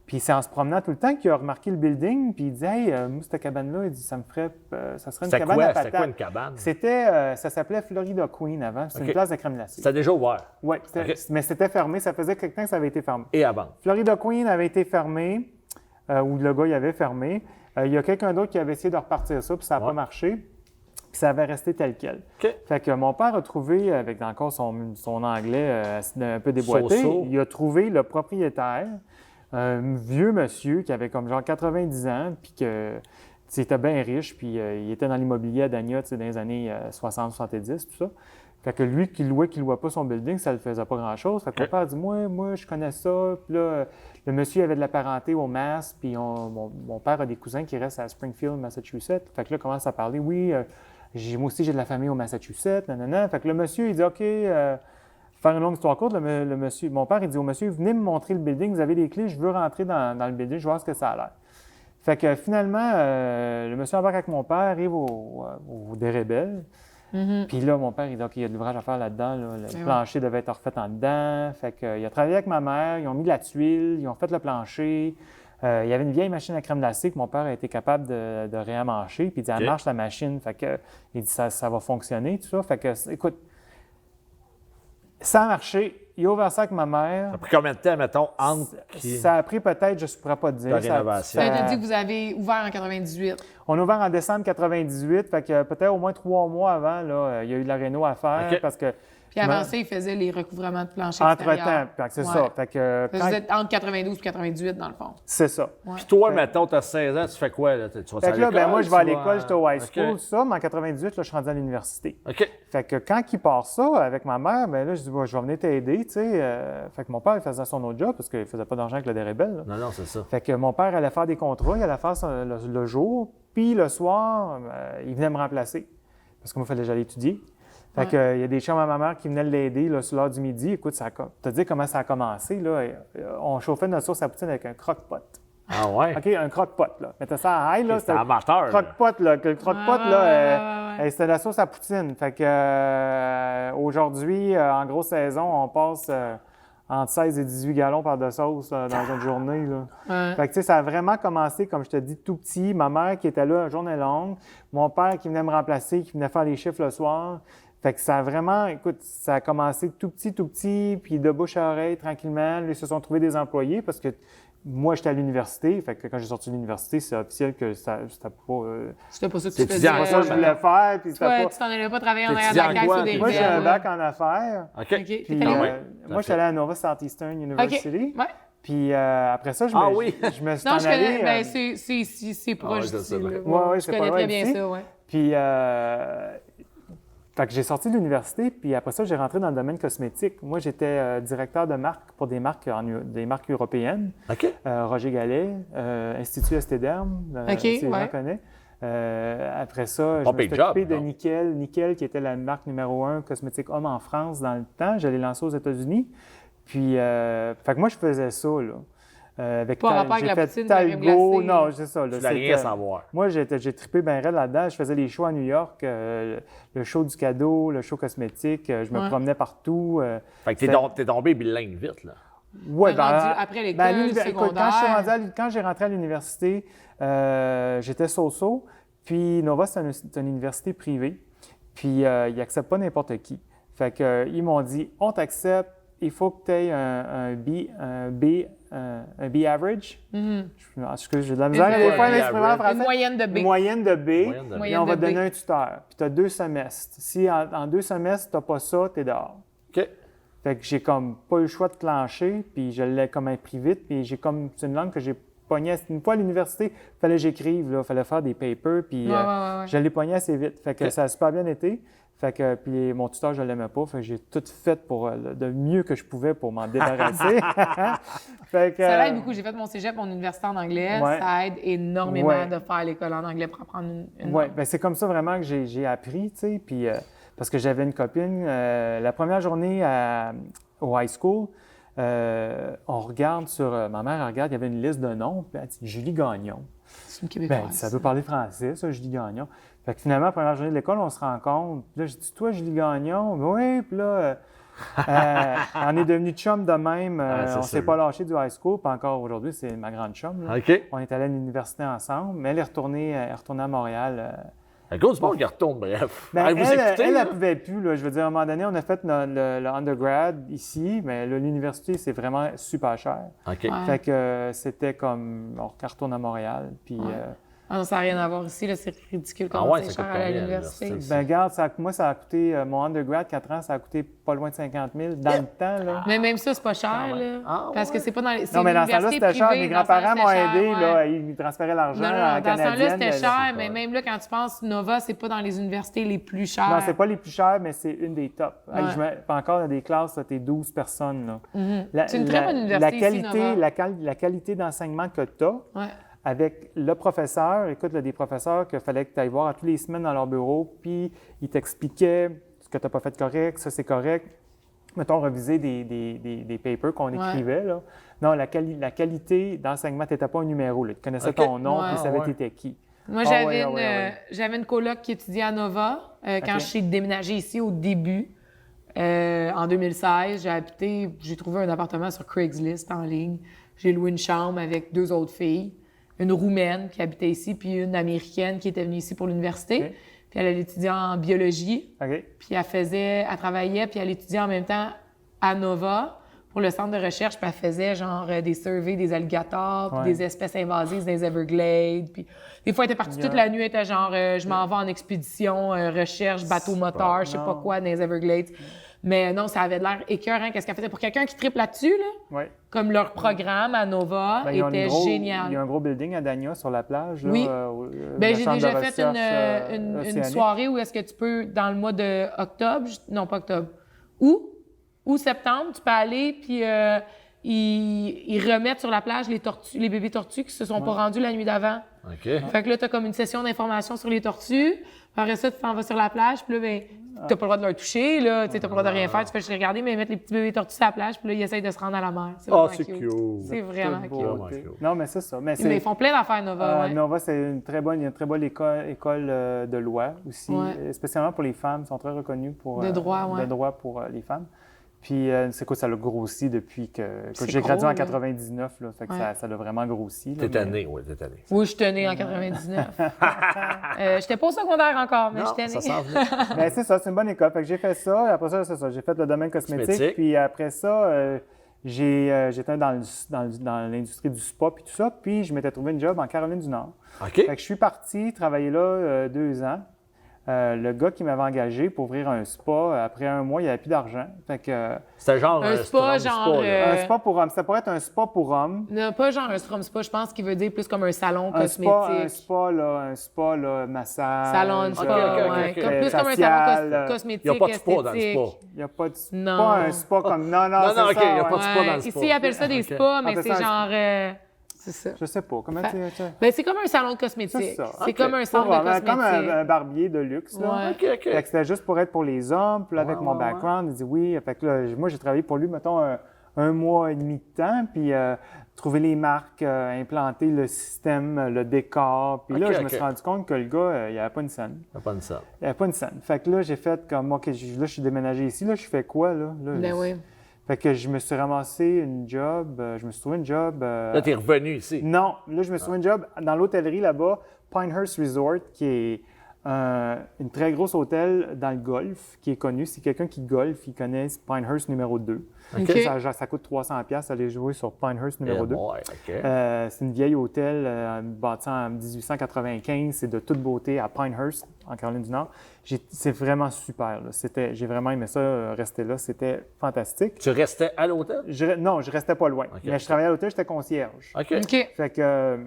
Puis c'est en se promenant tout le temps qu'il a remarqué le building, puis il dit, hey, moi, cette cabane-là, il dit, ça serait une
C'était
cabane
quoi?
à
C'était quoi
patates.
une cabane?
Ça s'appelait Florida Queen avant. C'est
OK.
une place de crème glacée.
C'était déjà ouvert.
Oui,
OK.
mais c'était fermé. Ça faisait quelque temps que ça avait été fermé.
Et à vendre.
Florida Queen avait été fermé, ou le gars, il avait fermé. Il y a quelqu'un d'autre qui avait essayé de repartir ça, puis ça n'a
Ouais.
pas marché. Puis ça avait resté tel quel.
OK.
Fait que mon père a trouvé, avec encore son anglais un peu déboîté,
So-so.
il a trouvé le propriétaire, un vieux monsieur qui avait comme genre 90 ans, puis que il était bien riche, puis il était dans l'immobilier à Dania, tu sais, dans les années 60-70, tout ça. Fait que lui, qui louait pas son building, ça ne le faisait pas grand-chose. Fait que mon père dit, moi, je connais ça. Puis là, le monsieur avait de la parenté au Mass, puis mon père a des cousins qui restent à Springfield, Massachusetts. Fait que là, il commence à parler, oui, moi aussi, j'ai de la famille au Massachusetts, nanana. Fait que le monsieur, il dit, OK, faire une longue histoire courte, le monsieur, mon père, il dit au monsieur, venez me montrer le building, vous avez les clés, je veux rentrer dans le building, je veux voir ce que ça a l'air. Fait que finalement, le monsieur embarque avec mon père, arrive au Dérébel. Puis là, mon père, il dit, OK, il y a de l'ouvrage à faire là-dedans. Là. Le plancher devait être refait en dedans. Fait qu'il a travaillé avec ma mère, ils ont mis de la tuile, ils ont fait le plancher. Il y avait une vieille machine à crème glacée que mon père a été capable de réamancher. Puis il dit, elle marche la machine. Fait que, il dit, ça va fonctionner, tout ça. Fait que, écoute, ça a marché. Il a ouvert ça avec ma mère.
Ça a pris combien de temps, mettons, entre
Ça a pris peut-être, je ne pourrais pas te dire.
La rénovation.
Tu as dit que vous avez ouvert en 98.
On a ouvert en décembre 98, fait que peut-être au moins 3 mois avant, là, il y a eu de la réno à faire
OK.
parce que...
Puis avant ça, il faisait les recouvrements de plancher
Entre-temps,
extérieur.
fait que c'est
Ouais.
ça. Fait que,
Vous êtes entre 92 et 98, dans le fond.
c'est ça.
Puis toi, mettons, t'as 16 ans, tu fais quoi, là? Tu vas
Fait que là, ben, moi, je vais à l'école, j'étais au high
OK.
school, tout ça, mais en 98, là, je suis rendu à l'université.
OK.
Fait que quand il part ça avec ma mère, ben là, je dis, bon, je vais venir t'aider, tu sais. Fait que mon père, il faisait son autre job parce qu'il faisait pas d'argent avec le Dérébel.
Non, c'est ça.
Fait que mon père allait faire des contrats, il allait faire le jour, puis le soir, il venait me remplacer. Parce que moi, il fallait que j'aille étudier. Fait que, il y a des chums à ma mère qui venaient l'aider là, sur l'heure du midi. Écoute, te dire comment ça a commencé, là. On chauffait notre sauce à poutine avec un croque-pot.
Ah ouais?
OK, un croque-pot, là. Mettez ça à high, là.
C'était amateur, là.
Croque-pot, là. Le croque-pot,
Ouais,
là,
ouais.
c'était la sauce à poutine. Fait que, aujourd'hui, en grosse saison, on passe entre 16 et 18 gallons par de sauce dans une journée, là.
Ouais.
Fait que, tu sais, ça a vraiment commencé, comme je te dis, tout petit. Ma mère qui était là, journée longue. Mon père qui venait me remplacer, qui venait faire les chiffres le soir. Fait que ça a vraiment, écoute, ça a commencé tout petit, puis de bouche à oreille, tranquillement. Là, ils se sont trouvés des employés parce que moi, j'étais à l'université. Fait que quand j'ai sorti de l'université, c'est officiel que c'était pas...
C'était pas ça que tu
étudiant
faisais.
en
pas ça que je voulais faire, puis c'était
Ouais,
pas...
tu t'en allais pas travailler en
T'es
arrière de la
étudiant en
caisse
quoi?
ou des
Moi, j'ai un
rebelles.
bac en affaires.
OK.
OK.
Puis,
T'es allé où?
moi, je suis allé à Nova Southeastern University.
OK. Ouais.
Puis après ça, je
Ah
me,
oui?
je me suis
Non,
en
je connais.
allé...
Ben, c'est ici, c'est proche
ouais, je
d'ici.
sais bien.
là.
Ouais,
Je
c'est
connais
pas
très
loin
bien
d'ici.
ça, ouais.
Puis, fait que j'ai sorti de l'université, puis après ça, j'ai rentré dans le domaine cosmétique. Moi, j'étais directeur de marque pour des marques européennes.
OK.
Roger Gallet, Institut Estéderme,
OK,
si les gens
ouais.
connaissent. Après ça, je
Pas
me
payé
suis
job,
occupé de
non?
Nickel. Nickel, qui était la marque numéro 1 cosmétique homme en France dans le temps. Je l'ai lancé aux États-Unis. Puis, fait que moi, je faisais ça, là. Avec
Pas rapport avec
j'ai
la
fait
poutine, la crème
Talbot.
glacée.
Non, c'est ça. Là,
Tu voulais rien
c'était-
savoir.
Moi, j'ai trippé bien raide là-dedans. Je faisais les shows à New York, le show du cadeau, le show cosmétique. Je me
Ouais.
promenais partout.
Fait que t'es tombé bilingue vite, là.
Ouais,
Ben, rendu après l'école,
à écoute,
secondaire.
quand j'ai rentré à l'université, j'étais so-so. Puis Nova, c'est une université privée. Puis ils n'acceptent pas n'importe qui. Fait que ils m'ont dit, on t'accepte, il faut que tu aies un B average. Excuse, j'ai de la misère
Une
des fois à
B
m'exprimer en
average.
français.
Une moyenne de B.
Une moyenne de B.
Moyenne de B.
Et on va te
Moyenne de
donner
B.
un tuteur. Puis tu as 2 semestres. Si en 2 semestres, tu n'as pas ça, tu es dehors.
OK.
Fait que j'ai comme pas eu le choix de clencher, puis je l'ai comme appris vite, puis c'est une langue que j'ai pognée. Une fois à l'université, il fallait que j'écrive, il fallait faire des papers, puis
Ouais.
je l'ai pogné assez vite. Fait que
OK.
ça a super bien été. Fait que, puis mon tuteur, je l'aimais pas, fait que j'ai tout fait pour de mieux que je pouvais pour m'en débarrasser. Fait que,
Ça l'aide beaucoup. J'ai fait mon cégep, mon université en anglais.
Ouais.
Ça aide énormément
Ouais.
de faire l'école en anglais pour apprendre une
Oui,
langue.
ben c'est comme ça vraiment que j'ai appris, tu sais, puis parce que j'avais une copine, la première journée au high school, on regarde ma mère elle regarde, il y avait une liste de noms, puis elle dit « Julie Gagnon ».
C'est une Québécoise.
Ben, ça veut parler français, ça, Julie Gagnon. Fait que finalement, la première journée de l'école, on se rencontre. Puis là, je dis, toi, Julie Gagnon? Oui, puis là, on est devenus chums de même.
c'est
On
ça.
s'est pas lâché du high school, puis encore aujourd'hui, c'est ma grande chum. Là.
OK.
On est allés à l'université ensemble, mais elle est retournée à Montréal.
À cause du monde qui retourne, bref.
Ben,
Allez, vous écoutez,
elle
là?
pouvait plus. Là. Je veux dire, à un moment donné, on a fait le undergrad ici, mais là, l'université, c'est vraiment super cher.
OK.
Ouais.
Fait que c'était comme, on retourne à Montréal, puis...
Ah non, ça n'a rien à voir ici. Là, c'est ridicule
Ah
comment
ouais,
c'est
ça
cher
coûte
Ben,
à
combien,
l'université.
l'université?
regarde, moi, ça a coûté, mon undergrad, 4 ans, ça a coûté pas loin de 50 000 dans le temps. Là.
Mais même ça, c'est pas cher, là.
Ah,
Parce que c'est pas dans les. c'est
Non, mais
une
dans ce temps-là,
université
c'était cher.
privée,
Mes
dans ce temps-là,
grands-parents m'ont
c'était
aidé,
cher,
là,
ouais.
ils transféraient l'argent
Non,
en
non, dans ce temps-là,
canadienne.
c'était cher, mais
ouais.
même là, quand tu penses Nova, c'est pas dans les universités les plus chères.
Non, c'est pas les plus chers, mais c'est une des tops.
Ouais.
Je mets pas encore dans des classes, t'es 12 personnes. Là.
C'est une très bonne université
la
ici,
qualité,
Nova.
la qualité d'enseignement que tu as
Ouais.
avec le professeur, écoute, là, des professeurs qu'il fallait que tu ailles voir à tous les semaines dans leur bureau, puis ils t'expliquaient ce que tu n'as pas fait correct, ça c'est correct. Mettons, reviser des papers qu'on écrivait. Là. Non, la qualité d'enseignement, tu n'étais pas un numéro. Là. Tu connaissais
OK.
ton nom,
Ouais.
puis tu savais
Ouais.
t'étais qui.
Moi,
Ah
j'avais
ouais,
une,
ah ouais, ah ouais.
j'avais une coloc qui étudiait à Nova quand
OK.
je suis déménagée ici au début. En 2016, j'ai trouvé un appartement sur Craigslist en ligne. j'ai loué une chambre avec 2 autres filles, une Roumaine qui habitait ici, puis une Américaine qui était venue ici pour l'université.
OK.
Puis elle étudiait en biologie,
OK.
puis elle travaillait, puis elle étudiait en même temps à Nova pour le centre de recherche, puis elle faisait genre des surveys des alligators, puis
Ouais.
des espèces invasives des Everglades, puis des fois elle était partie toute la nuit, elle était genre je m'en vais en expédition, recherche, bateau moteur, je sais pas
Non.
quoi, dans les Everglades. Mais non, ça avait de l'air écœurant qu'est-ce qu'elle faisait. Pour quelqu'un qui triple là-dessus, là,
Ouais.
comme leur programme à Nova
Ben, ils ont
était
une gros-
génial.
Il y a un gros building à Dania sur la plage. Là,
Oui. Ben,
le
j'ai
centre de
déjà fait
recherche,
une
océanique.
soirée où est-ce que tu peux, dans le mois de octobre, non pas octobre, ou septembre, tu peux aller, puis ils remettent sur la plage les tortues, les bébés tortues qui se sont pas rendus la nuit d'avant.
OK.
Fait que là, t'as comme une session d'information sur les tortues. Après ça, tu t'en vas sur la plage, puis là, ben, t'as pas le droit de leur toucher, là, tu sais, t'as pas le droit de rien faire. Tu fais juste les regarder, mais ils mettent les petits bébés tortues sur la plage, puis là, ils essayent de se rendre à la mer. C'est vraiment
c'est cute.
C'est vraiment
Toute
cute.
beauté.
Vraiment cute.
Non, mais c'est ça. Mais
Mais ils font plein d'affaires, Nova, ouais.
Nova, c'est une très bonne école de loi aussi,
Ouais.
spécialement pour les femmes. Ils sont très reconnus pour
De droit, ouais.
de droit pour les femmes. Puis c'est quoi, ça l'a grossi depuis que
C'est
j'ai gradué en
gros, là.
99, là, fait que
Ouais.
ça l'a vraiment grossi. là,
T'es
mais-
tanné, oui, t'es tanné.
Oui, je tenais en 99. J'étais pas au secondaire encore, mais
Non,
je tenais.
ça s'en venait.
Ben, c'est ça, c'est une bonne école. Fait que j'ai fait ça. Après ça, c'est ça. J'ai fait le domaine cosmétique.
Cosmétique.
Puis après ça, j'étais dans l'industrie du spa puis tout ça. Puis je m'étais trouvé une job en Caroline du Nord.
OK.
Fait que je suis parti travailler là 2 ans. Le gars qui m'avait engagé pour ouvrir un spa, après 1 mois, il n'y avait plus d'argent. Fait que
C'était genre
Un spa, genre,
là.
un spa pour hommes, ça pourrait être un spa pour hommes.
Non, pas genre un strom spa, je pense qu'il veut dire plus comme un salon
Un
cosmétique.
spa, là, massage.
Salon de spa,
Ok, ok,
ouais.
ok.
Comme, plus comme un
facial,
salon cosmétique.
Il n'y a pas de spa dans le
esthétique.
spa.
Il n'y a pas de spa.
Non.
Pas un spa comme. Non,
Non,
c'est
non, ok,
ça,
il y a
ouais.
pas de spa dans le spa.
Ici, ils appellent ça des
Ok.
spas, mais
Ah, ben
c'est
ça,
genre. C'est ça.
Je sais pas. Comment tu.
Ben, c'est comme un salon
C'est
cosmétique.
ça.
C'est
Ok.
comme un salon de
Comme
cosmétique.
un barbier de luxe, là.
Ouais.
OK, OK.
Fait que c'était juste pour être pour les hommes. Puis là, avec
Ouais,
mon
ouais,
background, il dit oui. Fait que là, moi, j'ai travaillé pour lui, mettons, un mois et demi de temps. Puis trouver les marques, implanter le système, le décor. Puis là,
Ok,
je me
ok.
suis rendu compte que le gars, il n'y avait pas une scène.
T'as pas de ça.
Il n'y avait pas une scène. Fait que là, j'ai fait comme, OK, là, je suis déménagé ici. Là, je fais quoi, là?
Ben oui.
Fait que je me suis ramassé une job. Je me suis trouvé une job.
Là, t'es revenu ici.
Non, là, je me suis trouvé une job dans l'hôtellerie là-bas, Pinehurst Resort, qui est une très grosse hôtel dans le golf, qui est connu. Si quelqu'un qui golfe, il connaît Pinehurst numéro 2.
OK.
Ça coûte 300$ aller jouer sur Pinehurst numéro 2.
Ouais, OK.
C'est une vieille hôtel bâtie en 1895. C'est de toute beauté à Pinehurst, en Caroline du Nord. C'est vraiment super. Là. J'ai vraiment aimé ça, rester là. C'était fantastique.
Tu restais à l'hôtel?
Non, je restais pas loin. Mais je travaillais à l'hôtel, j'étais concierge.
OK.
OK.
Fait que...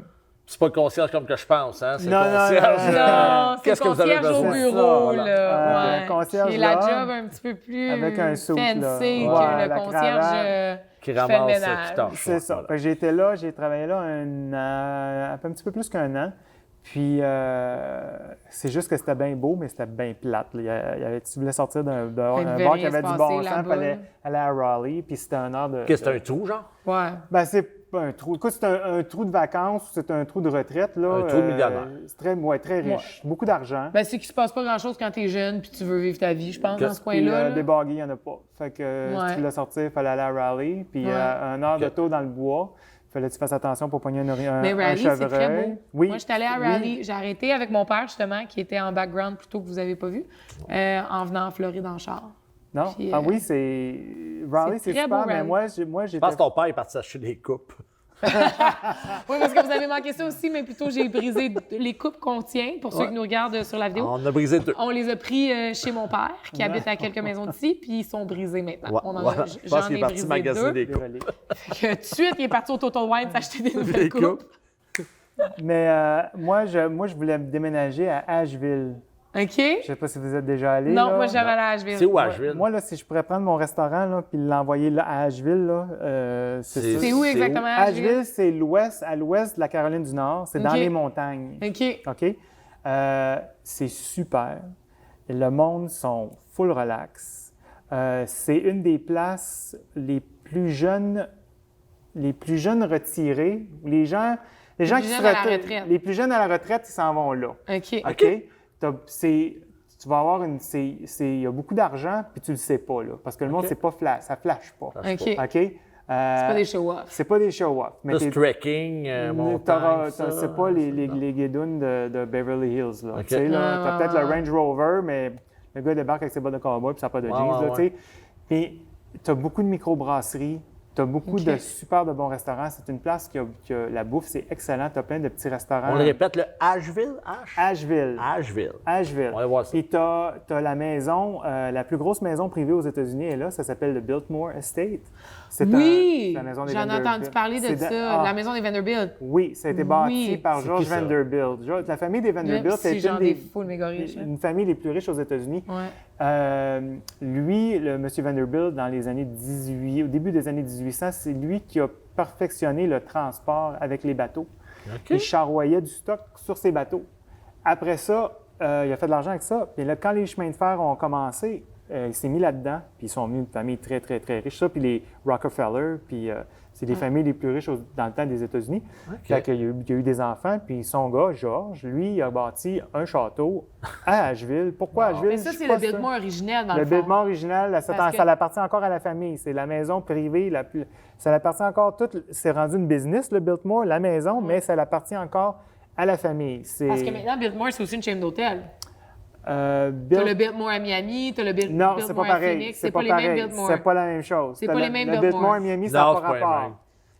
C'est pas le concierge comme que je pense, hein? C'est
Non,
le
non,
concierge.
non,
Non, c'est
Qu'est-ce que vous avez
concierge au
besoin?
bureau,
C'est ça,
là. Ouais.
concierge
Qui est la
là,
job un petit peu plus
avec un suit,
fancy
là.
que
Ouais,
le
la
concierge
cravate.
Qui
fait le
ramasse,
ménage.
qui tâche.
C'est ça.
Voilà.
Fait que j'ai été là, j'ai travaillé là un petit peu plus qu'un an. Puis, c'est juste que c'était bien beau, mais c'était bien plate. Là. Tu voulais sortir d'un bar
devait
qui
rien
avait
se
du bon
passer
sens, il
là-bas,
fallait
là.
aller à Raleigh, puis c'était 1 heure de...
Qu'est-ce que c'est un trou, genre?
Ouais.
Ben, c'est pas un trou. Écoute, c'est un trou de vacances ou c'est un trou de retraite, là.
Un trou de millionnaire.
C'est très riche. Beaucoup d'argent.
Ben, c'est qu'il se passe pas grand-chose quand t'es jeune puis tu veux vivre ta vie, je pense, dans ce
Puis,
coin-là. là.
des buggy, il n'y en a pas. Fait que
Ouais.
si tu voulais sortir, il fallait aller à Raleigh. Puis,
Ouais.
1 heure de tour dans le bois. Il fallait que tu fasses attention pour pogner un
Mais Raleigh, c'est
chevreuil.
très beau.
Oui.
Moi, j'étais allée à
Oui.
Raleigh. J'ai arrêté avec mon père, justement, qui était en background plutôt que vous avez pas vu, en venant en Floride en char.
Non?
Puis,
Ah oui, c'est... Raleigh,
c'est
c'est
très
super,
beau,
mais
Raleigh.
moi,
Je
j'étais...
pense que ton père est parti s'acheter des coupes.
Oui, parce que vous avez manqué ça aussi, mais plutôt j'ai brisé les coupes qu'on tient, pour ceux qui nous regardent sur la vidéo.
On a brisé 2.
On les a pris chez mon père, qui habite à quelques maisons d'ici, puis ils sont brisés maintenant.
Ouais,
On en
voilà.
a,
Je pense
j'en
qu'il est
ai
parti
brisé
magasiner
2.
des coupes.
Désolé.
Fait que tout de suite, il est parti au Total Wine s'acheter des nouvelles
Des
coupes.
Mais moi, je voulais me déménager à Asheville.
OK?
Je sais pas si vous êtes déjà allé.
Non,
là.
moi, j'avais à Asheville.
C'est où, Asheville?
Moi, là, si je pourrais prendre mon restaurant là, puis l'envoyer là, à Asheville, là, c'est ça.
C'est où exactement, Asheville?
Asheville, c'est à l'ouest de la Caroline du Nord. C'est dans
OK.
les montagnes.
OK.
OK? C'est super. Le monde sont full relax. C'est une des places les plus jeunes retirés. Les gens
plus
qui
jeunes
se
à la
retirent-
retraite.
Les plus jeunes à la retraite, ils s'en vont là.
OK.
OK? Tu vas avoir il y a beaucoup d'argent, puis tu le sais pas, là, parce que le monde, c'est pas ça flash pas.
OK.
OK?
C'est pas des show-off.
C'est pas des show-off. Mais
Plus trekking, montagne, ça.
c'est pas les guédounes de Beverly Hills. Là.
OK.
Tu sais, là, t'as peut-être le
ouais.
Range Rover, mais le gars débarque avec ses bottes de cowboy puis ça n'a pas de jeans.
ouais,
Là, tu sais. Puis t'as beaucoup de microbrasseries. Tu as beaucoup
OK.
de super de bons restaurants. C'est une place qui a la bouffe, c'est excellent. Tu as plein de petits restaurants.
On le répète, le Asheville?
Asheville.
Asheville. On va voir ça.
Puis tu as la maison, la plus grosse maison privée aux États-Unis est là. Ça s'appelle le Biltmore Estate. C'est
Oui!
la maison des
J'en ai
Vanderbilt.
entendu parler de
C'est
ça, la maison des Vanderbilt.
Oui, ça a été bâti
Oui.
par
C'est
George
qui, ça?
Vanderbilt. La famille des Vanderbilt,
C'est genre des foules méga riches.
une famille les plus riches aux États-Unis.
Ouais.
Lui, le monsieur Vanderbilt, au début des années 1800, c'est lui qui a perfectionné le transport avec les bateaux.
OK.
Il charroyait du stock sur ses bateaux. Après ça, il a fait de l'argent avec ça. Puis là, quand les chemins de fer ont commencé, il s'est mis là-dedans. Puis ils sont venus d'une famille très, très, très riche. Ça, puis les Rockefeller, puis c'est les familles les plus riches dans le temps des États-Unis. Fait qu'il y a eu des enfants. Puis son gars, George, lui, il a bâti un château à Asheville. Pourquoi Asheville?
Mais ça,
Je
c'est
sais
le
pas
Biltmore originel, dans le
Le
fond.
Biltmore original, ça
Parce que-
appartient encore à la famille. C'est la maison privée la plus. Ça appartient encore toute. C'est rendu une business, le Biltmore, la maison, mais ça appartient encore à la famille.
Parce que maintenant, Biltmore, c'est aussi une chaîne d'hôtel.
T'as
T'as le Biltmore à Miami, t'as le
Non,
Biltmore
c'est pas
à
pareil.
Phoenix.
C'est
C'est pas
pas
les mêmes
pareil.
Biltmore.
C'est pas la même chose.
C'est
T'as
pas les
le
mêmes
Biltmore
Biltmore.
à Miami, ça
Non,
n'a
c'est
pas
pas les
rapport.
mêmes.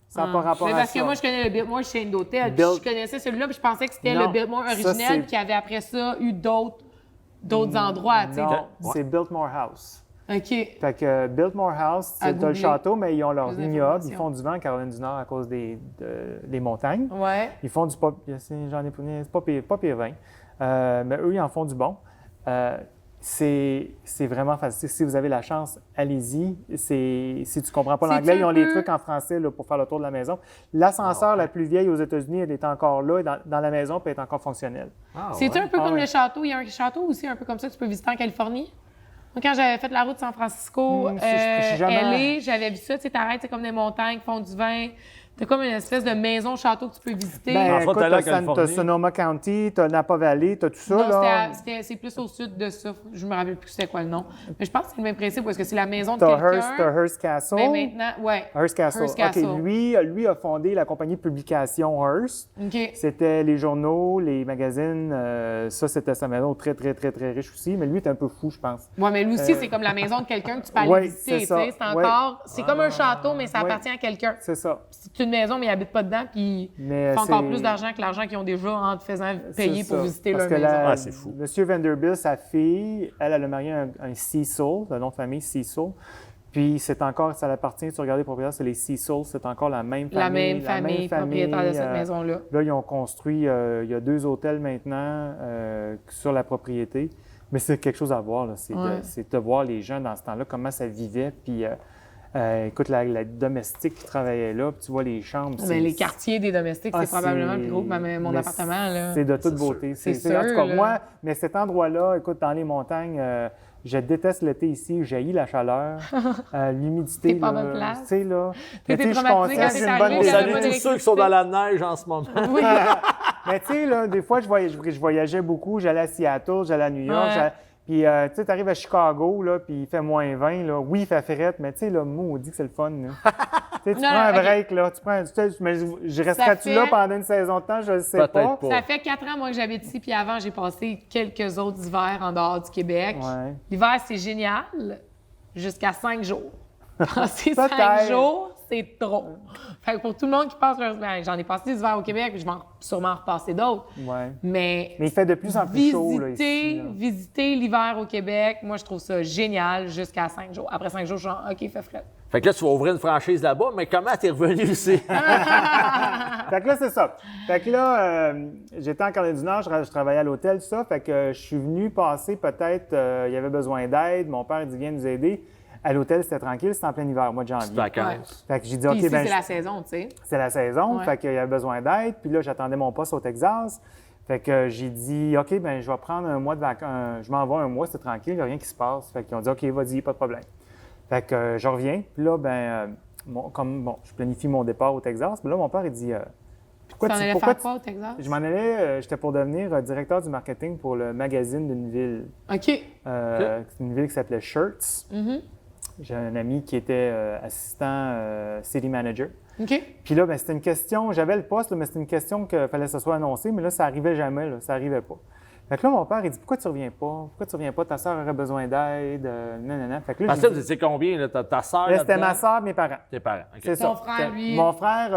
Ça n'a pas rapport
Mais
à
parce que
ça.
moi, je connais le Biltmore chaîne d'hôtel.
Bill-
Je connaissais celui-là, puis je pensais que c'était
Non,
le Biltmore
ça,
originel,
c'est-
puis qu'il y avait après ça eu d'autres endroits, tu sais.
Non, c'est Biltmore House.
OK.
Fait que Biltmore House,
À
c'est t'as le
googler.
château, mais ils ont leur
Plus
vignoble.
d'informations.
Ils font du vent en Caroline du Nord à cause des montagnes.
Ouais.
Ils font du pas, j'en ai pas pire vin. Mais eux, ils en font du bon. C'est vraiment facile. Si vous avez la chance, allez-y. Si tu comprends pas
C'est
l'anglais, ils ont
un
les
peu-
trucs en français là, pour faire le tour de la maison. L'ascenseur la plus vieille aux États-Unis, elle est encore là, et dans la maison, puis elle est encore fonctionnelle.
C'est un peu
Ah
comme
ouais.
le château. Il y a un château aussi un peu comme ça que tu peux visiter en Californie. Moi, quand j'avais fait la route San Francisco,
je suis jamais-
LA, j'avais vu ça. Tu sais, t'arrêtes, c'est comme des montagnes qui font du vin. T'as comme une espèce de maison-château que tu peux visiter.
Ben,
En fait,
écoute,
t'as la
t'as
Californie.
Sonoma County, t'as Napa Valley, t'as tout ça,
Non,
là.
c'est plus au sud de ça. Je me rappelle plus c'était quoi le nom. Mais je pense que c'est le même principe parce que c'est la maison de
T'as
quelqu'un.
Hearst Castle.
Mais maintenant, ouais.
Hearst Castle.
Hearst Castle.
OK, lui a fondé la compagnie de publication Hearst.
OK.
C'était les journaux, les magazines. Ça, c'était sa maison très, très, très, très riche aussi. Mais lui, il était un peu fou, je pense.
Ouais, mais lui aussi, c'est comme la maison de quelqu'un que tu peux aller
ouais,
visiter.
c'est
tu
ça.
sais. C'est encore. C'est comme un château, mais ça
Ouais.
appartient à quelqu'un.
C'est ça.
C'est une maison, mais ils habitent pas dedans, puis
Mais,
ils font encore
c'est-
plus d'argent que l'argent qu'ils ont déjà en te faisant payer
C'est
pour
ça.
visiter
Parce
leur
que
maison.
Ah, c'est fou.
Monsieur Vanderbilt, sa fille, elle a marié un Cecil, le nom de famille Cecil. Puis c'est encore, ça appartient, tu regardes les propriétaires, c'est les Cecil, c'est encore la même
La
famille.
même famille propriétaire de cette maison-là.
Là, ils ont construit, il y a 2 hôtels maintenant sur la propriété. Mais c'est quelque chose à voir, là.
Ouais.
C'est de voir les gens dans ce temps-là, comment ça vivait. Puis écoute, la domestique qui travaillait là, puis tu vois les chambres.
Mais les quartiers des domestiques,
Ah,
c'est probablement
c'est-
plus gros que mon
mais
appartement. Là.
C'est de toute
C'est sûr.
beauté.
C'est
en tout
sûr,
cas,
là.
moi, mais cet endroit-là, écoute, dans les montagnes, je déteste l'été ici, j'haïs la chaleur, l'humidité.
T'es pas à
là,
bonne place.
Tu sais, là.
T'étais
Mais tu sais, je suis
traumatisé
conscient
quand
que
t'es
j'ai une
arrivé,
bonne
On
il y avait
salue
pas
tous ceux qui sont dans la neige en ce moment.
Oui.
Mais tu sais, là, des fois, je voyageais beaucoup, j'allais à Seattle, j'allais à New York,
Ouais.
puis tu sais, t'arrives à Chicago, là, puis il fait -20, là. Oui, il fait frette, mais tu sais, là, on dit que c'est le fun, là. Tu sais, tu
Non,
prends un
ok.
break, là, mais je resterai-tu
fait-
là pendant une saison de temps, je ne sais
Peut-être
pas.
pas.
Ça fait 4 ans, moi, que j'habite ici, puis avant, j'ai passé quelques autres hivers en dehors du Québec.
Ouais.
L'hiver, c'est génial, jusqu'à 5 jours. Passer 5
Peut-être.
jours, c'est trop. Fait que pour tout le monde qui passe leur... Ben, j'en ai passé des hivers au Québec, puis je vais sûrement en repasser d'autres.
Ouais.
Mais
Mais il fait de plus en plus chaud, là, ici. Là.
visiter l'hiver au Québec, moi, je trouve ça génial jusqu'à 5 jours. Après 5 jours, je suis genre, OK, fait frais.
Fait que là, tu vas ouvrir une franchise là-bas, mais comment t'es revenu ici?
Fait que là, c'est ça. Fait que là, j'étais en Caroline du Nord, je travaillais à l'hôtel, tout ça. Fait que je suis venu passer peut-être, il y avait besoin d'aide. Mon père dit, viens nous aider. À l'hôtel, c'était tranquille, c'était en plein hiver, au mois de janvier.
Vacances.
Fait que j'ai dit,
Puis
OK,
ici,
ben,
c'est la saison, tu sais.
c'est la saison.
Ouais.
Fait qu'il y avait besoin d'aide. Puis là, j'attendais mon poste au Texas. Fait que j'ai dit, OK, ben je vais prendre un mois de vacances. Je m'en vais un mois, c'est tranquille, il n'y a rien qui se passe. Fait qu'ils ont dit, OK, vas-y, pas de problème. Fait que je reviens. Puis là, je planifie mon départ au Texas. Puis là, mon père, il dit,
Tu t'en allais faire quoi au Texas?
Je m'en allais, j'étais pour devenir directeur du marketing pour le magazine d'une ville.
OK.
C'est une ville qui s'appelait Shirts. J'ai un ami qui était assistant city manager.
OK.
Puis là, ben, c'était une question, j'avais le poste, là, mais c'était une question qu'il fallait que ça soit annoncé, mais là, ça n'arrivait jamais, là, ça n'arrivait pas. Fait que là, mon père, il dit, pourquoi tu reviens pas? Pourquoi tu reviens pas? Ta soeur aurait besoin d'aide, nanana. Fait que là,
Parce que vous étiez combien, là? Ta soeur?
là, c'était ma soeur, mes parents.
Tes parents. OK.
C'est
Ton
ça.
frère, lui?
Mon frère,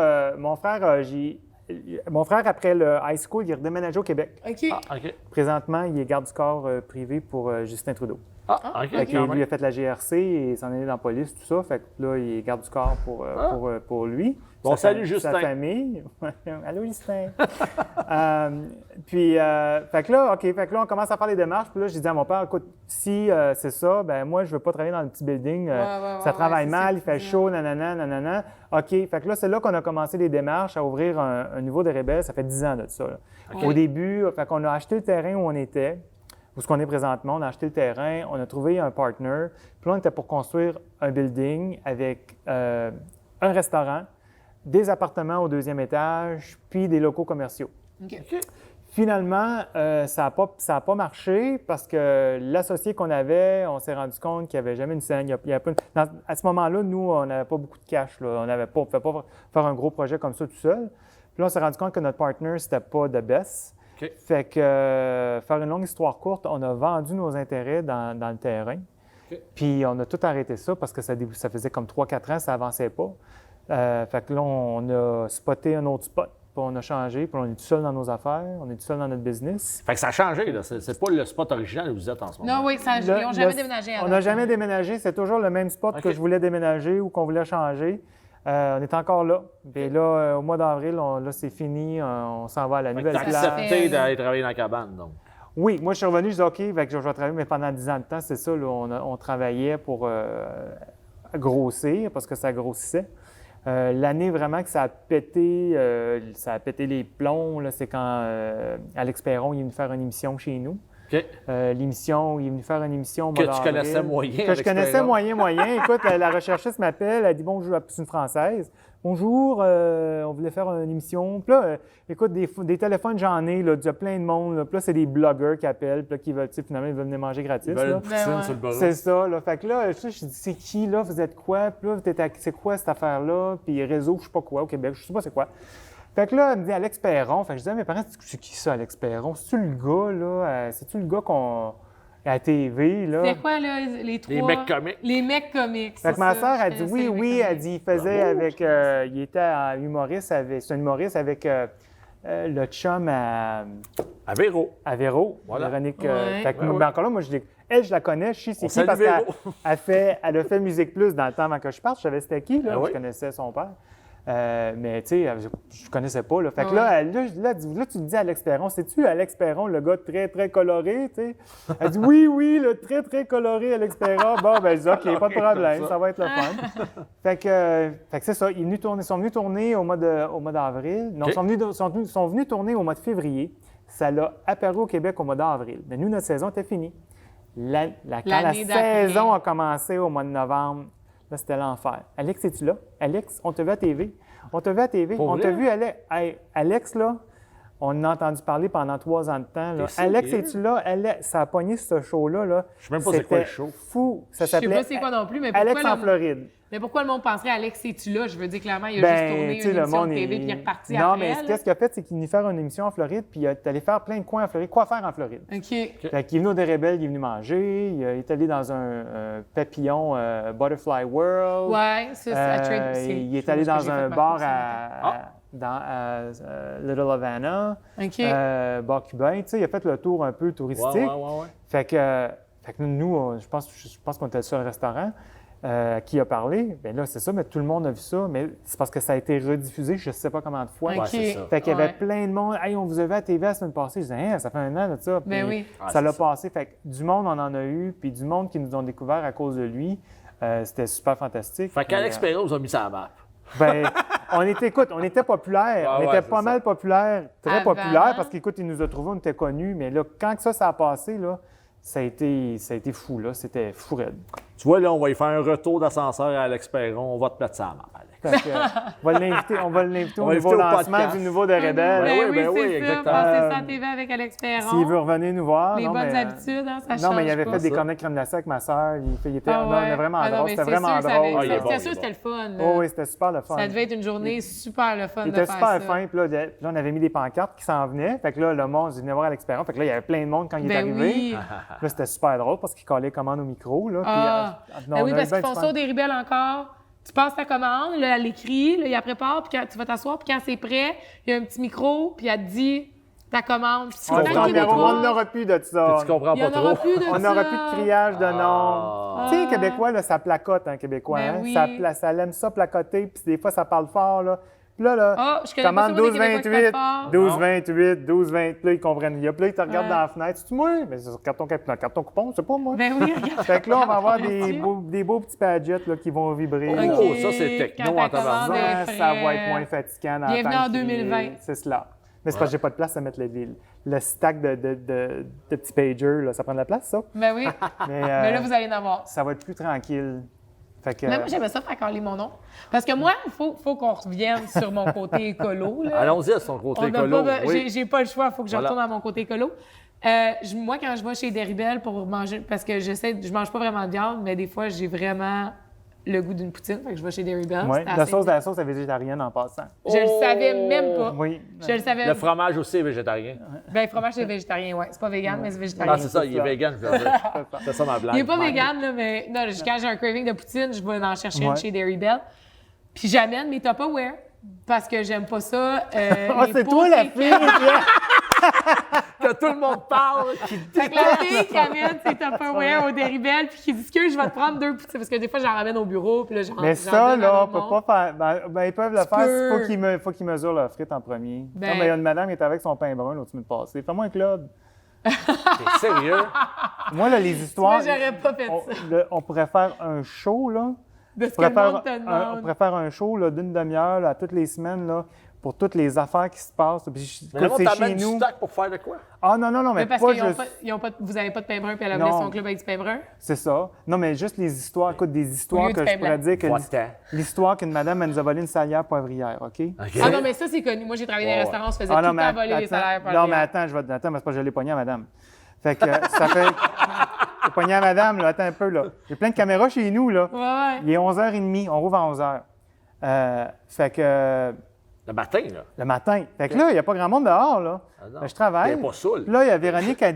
après le high school, il est redéménagé au Québec.
OK.
Ah, OK.
Présentement, il est garde du corps privé pour Justin Trudeau.
Ah, OK.
Fait que
quand
lui
même.
a fait la GRC et s'en est allé dans la police, tout ça. Fait que là, il est garde du corps pour lui.
Bon,
Sa
salut, Justin.
Sa famille. Allô, Justin. Fait que là, OK, fait que là, on commence à faire les démarches. Puis là, j'ai dit à mon père, écoute, si c'est ça, ben moi, je veux pas travailler dans le petit building. Ça travaille mal, il fait chaud, nanana, nanana. OK, fait que là, c'est là qu'on a commencé les démarches à ouvrir un niveau des rebelles. Ça fait 10 ans de ça. Là. Au début, fait qu'on a acheté le terrain où on était. Où ce qu'on est présentement, on a acheté le terrain, on a trouvé un partner. Puis là, on était pour construire un building avec un restaurant, des appartements au 2e étage, puis des locaux commerciaux.
OK.
Finalement, ça n'a pas marché parce que l'associé qu'on avait, on s'est rendu compte qu'il n'y avait jamais une scène. À ce moment-là, nous, on n'avait pas beaucoup de cash. Là. On ne pouvait pas faire un gros projet comme ça tout seul. Puis là, on s'est rendu compte que notre partner, c'était pas de best.
OK.
Fait que, faire une longue histoire courte, on a vendu nos intérêts dans le terrain.
OK.
Puis on a tout arrêté ça parce que ça faisait comme 3-4 ans, ça n'avançait pas. Fait que là, on a spoté un autre spot, puis on a changé, puis on est tout seul dans nos affaires, on est tout seul dans notre business.
Fait que ça a changé, là. C'est pas le spot original où vous êtes en ce moment.
Non, oui, ça, ils n'ont jamais déménagé.
On n'a jamais déménagé, c'est toujours le même spot
OK.
que je voulais déménager ou qu'on voulait changer. On est encore là. Puis là, au mois d'avril, là, c'est fini, on s'en va à la
Fait que
nouvelle
t'as
place.
accepté d'aller travailler dans la cabane, donc.
Oui, moi, je suis revenu, je dis OK, fait que je vais travailler, mais pendant 10 ans de temps, c'est ça, là, on travaillait pour grossir, parce que ça grossissait. L'année vraiment que ça a pété les plombs, là, c'est quand Alex Perron il est venu faire une émission chez nous.
OK.
L'émission, il est venu faire une émission au
Que
mois
tu
d'avril.
connaissais moyen.
Que je
Alex
connaissais
Perron.
moyen. Écoute, la recherchiste m'appelle, elle dit bonjour, c'est une Française. Bonjour, on voulait faire une émission. Puis là, écoute, des téléphones, j'en ai, là, il y a plein de monde. Là. Puis là, c'est des blogueurs qui appellent, puis là, qui veulent, finalement, ils veulent venir manger gratis.
Ils veulent
là.
une poutine
Ben ouais.
sur le bras.
C'est ça, là. Fait que là, je dis, c'est qui, là? Vous êtes quoi? Puis là, c'est quoi cette affaire-là? Puis réseau, je sais pas quoi, au Québec, je sais pas c'est quoi. Fait que là, elle me dit Alex Perron. Fait que je dis à mes parents, c'est qui ça, Alex Perron? C'est-tu le gars, là? C'est-tu le gars qu'on. À la TV, là?
C'était quoi, là, les trois?
Les mecs comiques.
Les mecs comiques.
Fait
c'est
que ma
ça.
sœur,
Je
elle dit
connaissais
oui,
les mecs
oui.
comiques.
Elle dit, il faisait avec. Il était un humoriste avec. C'est un humoriste avec le chum
À Véro.
à Véro,
Voilà.
Véronique.
Ouais.
Fait que,
Ouais, ouais.
mais encore là, moi, je la connais, je sais c'est
On
qui
salue
parce
Véro.
elle a fait Musique Plus dans le temps avant que je parte. Je savais c'était qui, là.
Ah oui?
Je connaissais son père. Mais tu sais, je connaissais pas. Là. Fait que
Ouais.
là, là, tu te dis Alex Perron, c'est-tu Alex Perron, le gars très, très coloré, tu sais? Elle dit oui, le très, très coloré Alex Perron. Bon, ben, je dis OK, pas de problème, ça va être le fun. fait que c'est ça, ils sont venus tourner au mois d'avril. Non,
OK.
ils sont venus tourner au mois de février. Ça l'a apparu au Québec au mois d'avril. Mais nous, notre saison était finie. Quand la
L'année d'après.
saison a commencé au mois de novembre, là, c'était l'enfer. Alex, es-tu là? Alex, on te vu à TV. On t'a vu à TV.
Pour
On
vrai?
t'a vu, Alex, là, on en a entendu parler pendant 3 ans de temps. Là.
T'es sérieux?
Alex, es-tu là? Ça a pogné ce show-là. Là.
Je sais même pas c'est quoi le
C'était
show.
fou. Ça
Je sais
s'appelait
pas c'est quoi non plus, mais pourquoi,
Alex en Floride.
mais pourquoi le monde penserait Alex, es-tu là? Je veux dire, clairement, il a juste tourné
tu sais,
une
le
émission
monde
de TV
est-
puis il est reparti
Non,
après.
mais
là.
qu'est-ce qu'il a fait, c'est qu'il est venu faire une émission en Floride, puis il est allé faire plein de coins en Floride. Quoi faire en Floride?
OK.
Fait qu'il est venu au Rebelles, il est venu manger, il est allé dans un papillon Butterfly World.
Ouais, ça, c'est à Trade.
Il est allé dans un bar
Ah.
dans Little Havana,
OK.
bar cubain. Tu sais, il a fait le tour un peu touristique.
Ouais.
Fait que nous, je pense qu'on était le seul restaurant qui a parlé. Bien là, c'est ça, mais tout le monde a vu ça. Mais c'est parce que ça a été rediffusé, je ne sais pas combien de fois.
OK.
Ouais, c'est ça.
Fait qu'il y avait
Ouais.
plein de monde. Hey, on vous a vu à TV la semaine passée. Je disais, hein, ça fait 1 an de ça.
Ben
Puis
oui.
Ah,
ça l'a
c'est ça.
passé. Fait que du monde, on en a eu. Puis du monde qui nous ont découvert à cause de lui. C'était super fantastique.
Fait qu'Alex
Puis,
Perron vous a mis ça à la map.
ben, on était populaire.
Ah
On
ouais,
était
c'est
pas
ça.
mal populaire, très
Avant.
populaire, parce qu'écoute, il nous a trouvés, on était connus. Mais là, quand que ça a passé, là, ça a été fou, là. C'était fou raide.
Tu vois, là, on va y faire un retour d'ascenseur à Alex Perron. On va te mettre ça à la map, Alex.
Fait que, on va l'inviter au
va
nouveau
l'inviter au
lancement
podcast.
du nouveau de Rebelle.
Ben oui,
c'est ça.
exactement.
Passer sa TV avec Alex Perron.
S'il veut revenir nous voir.
Les
non,
bonnes
mais,
habitudes, hein, ça change
Non, mais il avait
pas.
fait des
ça.
cornets de crème glacée avec ma soeur. Il était
Ah
non,
ouais.
il était vraiment
Ah non,
drôle.
mais
C'était
c'est
vraiment
sûr que ça avait-
drôle.
il est
C'était
bon, il
sûr
est
que c'était le fun. là.
Oh, oui, c'était super le fun.
Ça devait être une journée super le fun
Il
de
était
faire
super
ça.
fin. Puis là, on avait mis des pancartes qui s'en venaient. Fait que là, le monde, il venait voir Alex Perron. Fait que là, il y avait plein de monde quand il est
Ben
arrivé.
oui.
Là, c'était super drôle parce qu'il collait commande au micro. Là,
Ah.
puis,
Ben oui,
on a
parce
eu bien
qu'ils font
du
ça
fun.
au Déribelle encore. Tu passes ta commande, là, elle écrit, là, il la prépare, puis quand tu vas t'asseoir, puis quand c'est prêt, il y a un petit micro, puis elle te dit ta commande. Puis tu
On
vas dans le Québécois.
n'aura plus de ça.
Puis tu comprends
Il n'y
pas
en aura
trop.
plus de ça.
On n'aura plus de criage de nom.
Ah.
Tu sais, les Québécois, là, ça placote, hein, Québécois.
Ben
hein?
oui.
Ça aime ça placoter, puis des fois, ça parle fort. Là. Puis là,
Ah, je connais pas
commande
ça, moi, des Québécois qui
12-28,
parlent fort.
12-28, 12-20. Puis là, ils comprennent. Puis là, ils te regardent
Ouais.
dans la fenêtre. C'est-tu moi? Mais c'est sur carton coupon, c'est pas moi.
Ben oui, regarde.
Fait que là, on va avoir des beaux petits padgets là, qui vont vibrer.
Oh,
OK.
ça, c'est techno
Quand
en
ta commande
tabarnak.
est
Ça va
prête.
être moins fatigant.
Bienvenue
d'entendre
en 2020.
crier. C'est cela. Mais c'est parce que j'ai pas de place à mettre le stack de petits pagers. Là. Ça prend de la place, ça.
Ben oui.
Mais,
Mais là, vous allez en avoir.
ça va être plus tranquille. Fait que,
Mais moi, j'aimais ça faire caler mon nom. Parce que moi, il faut qu'on revienne sur mon côté écolo. là.
Allons-y à son côté
On n'a
écolo.
pas-
Oui.
j'ai pas le choix, il faut que je
Voilà.
retourne à mon côté écolo. Moi, quand je vais chez Déribelle pour manger, parce que je mange pas vraiment de viande, mais des fois, j'ai vraiment le goût d'une poutine, fait que je vais chez Déribelle.
ouais,
C'est assez-
la sauce est végétarienne en passant.
Je le savais même pas.
Oui.
Je le savais.
Le fromage aussi est végétarien.
Ben, le fromage, c'est végétarien, ouais. C'est pas vegan, mais c'est végétarien.
Ah, c'est ça, il est vegan, je veux dire. C'est ça ma blague.
Il est pas vegan, là, mais non, quand j'ai un craving de poutine, je vais en chercher une
Ouais.
chez Déribelle. Puis j'amène mes Tupperware parce que j'aime pas ça.
Ah,
les
c'est
pots
toi la
et
fille!
plats.
Pierre!
Que tout le monde parle, qui
Fait que la fille qui amène ses Tupperware au Déribelle puis qui dit que je vais te prendre 2 poutines. Parce que des fois, j'en ramène au bureau puis là, j'en
Mais
j'en
ça,
donne à
là, on
d'autres
peut
mondes.
pas faire. Ben, ils peuvent le faire.
peux.
Il faut qu'ils mesurent leurs frites en premier.
Ben-
Non, mais il y a une madame qui était avec son pain brun l'autre semaine passée. Fais-moi un club.
T'es sérieux?
Moi, là, les histoires.
Moi, j'aurais pas fait ça.
On pourrait faire un show, là.
De ce
On
que le
pourrait
monde te
on
demande.
pourrait faire un show là, d'une demi-heure là, toutes les semaines là, pour toutes les affaires qui se passent. Puis,
Mais là, on
c'est chez
t'amène du
nous.
stock pour faire de quoi?
Ah non, mais
Mais parce
pas
qu'ils ont
juste.
pas, ils ont pas, vous avez pas de pain brun puis elle a
Non.
amené son club avec du pain brun.
C'est ça. Non, mais juste les histoires. Écoute, des
Au
histoires
lieu
que
du
je
pain
pourrais
blanc.
dire que
Va-t'en.
l'histoire qu'une madame elle nous a volé une salière poivrière, OK?
OK.
Ah non, mais ça, c'est connu. Moi, j'ai travaillé dans les restaurants, on se faisait tout le temps voler les salaires par
non,
les
mais attends, attends, mais c'est pas que je l'ai pogné à madame. Fait que ça fait. J'ai pogné à madame, là, attends un peu, là. J'ai plein de caméras chez nous, là.
Ouais.
Il est 11h30, on rouvre à 11h. Fait que.
Le matin, là.
Le matin. Fait que là, il n'y a pas grand monde dehors, là.
Ah non.
Ben, je travaille.
T'es pas saoul.
Là, il y a Véronique, elle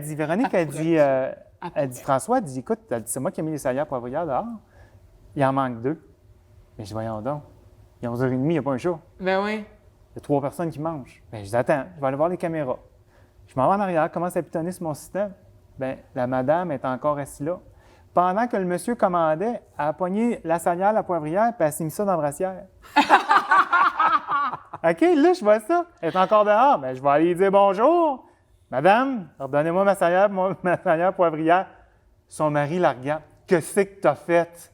dit, François, elle dit, écoute, c'est moi qui ai mis les salières poivrières dehors. Il en manque 2. Mais je dis, voyons donc. Il est 11h30, il n'y a pas un show.
Ben oui.
Il y a 3 personnes qui mangent. Ben, je dis, attends, je vais aller voir les caméras. Je m'en vais en arrière, commence à pitonner sur mon système. Ben, la madame est encore assise là. Pendant que le monsieur commandait, elle a pogné la salière, la poivrière, puis elle s'est mis ça dans la brassière. OK, là, je vois ça. Elle est encore dehors. Ben, je vais aller lui dire bonjour. Madame, redonnez-moi ma salière poivrière. Son mari la regarde. Qu'est-ce que t'as fait?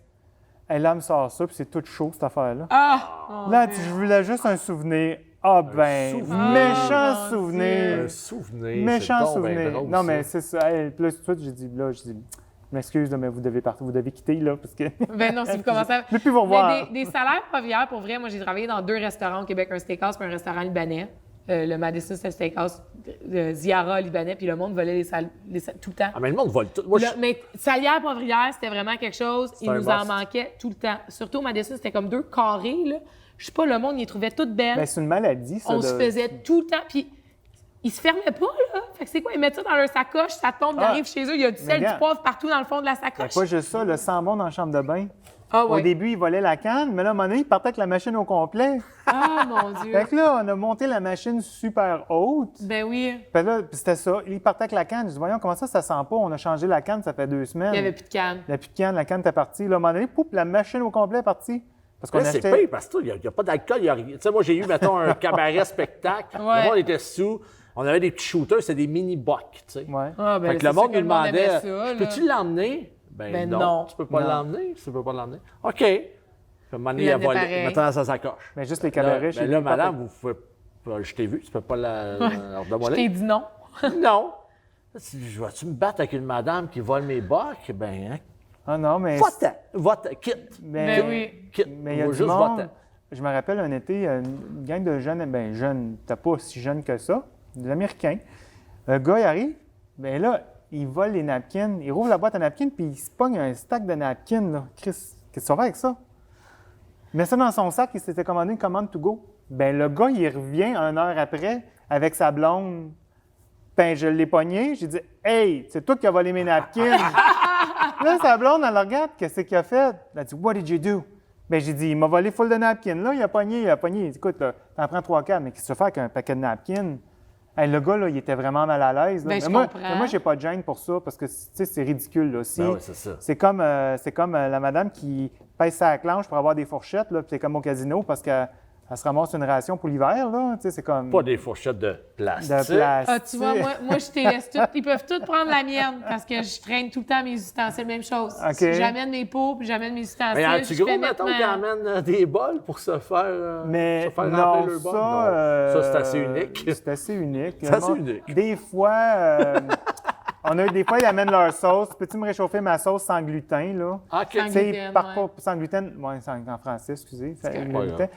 Elle, là, me sort ça, puis c'est tout chaud, cette affaire-là.
Ah!
Là, elle dit, je voulais juste un souvenir. Ah, ben,
souvenir.
méchant
Oh, mon
souvenir.
Un souvenir.
Méchant
c'est donc
souvenir.
ben drôle,
Non, mais
ça.
c'est ça. Hey, puis là, tout de suite, je dis, je m'excuse, là, mais vous devez partir, vous devez quitter, là, parce que.
Ben non, si vous commencez à...
Je ne plus vous revoir.
Mais des salaires poivrières, pour vrai, moi, j'ai travaillé dans 2 restaurants au Québec, un steakhouse puis un restaurant libanais. Le Madison, c'était le steakhouse, Ziara libanais, puis le monde volait tout le temps.
Ah, mais le monde vole tout. Moi, je...
Mais salière poivrière, c'était vraiment quelque chose. Il
un
nous en
must.
manquait tout le temps. Surtout au Madison, c'était comme 2 carrés, là. Je sais pas, le monde, il les trouvait toutes belles.
Ben, c'est une maladie, ça.
On se faisait tout le temps. Puis, ils se fermaient pas, là. Fait que c'est quoi? Ils mettent ça dans leur sacoche, ça tombe, ils
Ah.
arrivent chez eux, il y a du sel, du
regarde.
poivre partout dans le fond de la
Ben,
sacoche.
pas juste ça, le sang-bon dans la chambre de bain.
Ah
Au
ouais.
début, il volait la canne, mais là, à un moment donné, il partait avec la machine au complet.
Ah, mon Dieu.
Fait que là, on a monté la machine super haute.
Ben oui.
Puis là, puis c'était ça. Il partait avec la canne. Je dis, voyons, comment ça sent pas? On a changé la canne, ça fait 2 semaines.
Il n'y avait plus de canne.
Il n'y a plus de canne, la canne était partie. Là, à un moment donné, pouf, la machine au complet est partie. Parce qu'on
Là, c'est
achetait.
pire parce qu'il n'y a pas d'alcool, il n'y a rien. Tu sais, moi, j'ai eu, mettons, un cabaret spectacle.
Ouais.
Le monde était sous. On avait des petits shooters, c'était des mini-bocs, tu sais.
Ouais.
Ah, ben
Fait que
c'est
le monde
sûr que
nous demandait,
aimait ça, là.
peux-tu l'emmener?
Ben non.
Tu peux pas
Non.
l'emmener? Tu peux pas l'emmener? OK. Puis, à un moment donné,
Il
il a
l'amenait
volé,
pareil.
maintenant dans sa sacoche.
Mais juste les
Là,
cabarets chez
ben là,
lui,
madame, vous pouvez pas, je t'ai vu, tu peux pas la
Je t'ai
redemander.
dit non.
Non. Je vais-tu me battre avec une madame qui vole mes bocs? Ben, hein?
Ah non, mais.
Va-t'en. Va-t'en. Quitte.
Ben oui.
Quitte.
Mais il y a
Ou
du
juste
monde.
va-t'en.
je me rappelle un été, une gang de jeunes, ben jeunes, t'es pas si jeune que ça, des Américains. Le gars, il arrive, ben là, il vole les napkins, il rouvre la boîte à napkins, puis il se pogne un stack de napkins, là. Chris, qu'est-ce que tu vas faire avec ça? Il met ça dans son sac, il s'était commandé une commande to go. Ben le gars, il revient 1 heure après avec sa blonde. Ben, je l'ai pogné, j'ai dit « Hey, c'est toi qui as volé mes napkins! » Là, sa blonde, elle le regarde, qu'est-ce qu'il a fait? Elle a dit « What did you do? » Ben, j'ai dit « Il m'a volé full de napkins. » Là, il a pogné. Il dit « Écoute, t'en prends 3-4, mais qu'est-ce que tu veux faire avec un paquet de napkins? » Hey, le gars, là, il était vraiment mal à l'aise.
Ben,
mais moi, j'ai pas de gêne pour ça, parce que, tu sais, c'est ridicule, là.
Ben oui, c'est ça.
C'est comme la madame qui pèse sa clenche pour avoir des fourchettes, là, puis c'est comme au casino, parce qu'elle se ramasse une ration pour l'hiver, là. Tu sais, c'est comme...
Pas des fourchettes de plastique.
De plastique.
Ah, tu vois, moi, je te laisse toutes. Ils peuvent toutes prendre la mienne parce que je traîne tout le temps mes ustensiles. Même chose.
OK.
Si j'amène mes pots puis j'amène mes ustensiles.
Mais as-tu
je
gros,
fais mettre
mettons, qui amène des bols pour se faire,
Mais
se faire
non,
remplir leur bol? Non. Ça, c'est assez unique.
C'est assez unique.
C'est assez unique.
Des fois, des fois, ils amènent leur sauce. Peux-tu me réchauffer ma sauce sans gluten, là?
OK.
Sans
Tu sais,
gluten,
sans gluten, en français, excusez.
correct.
Le gluten.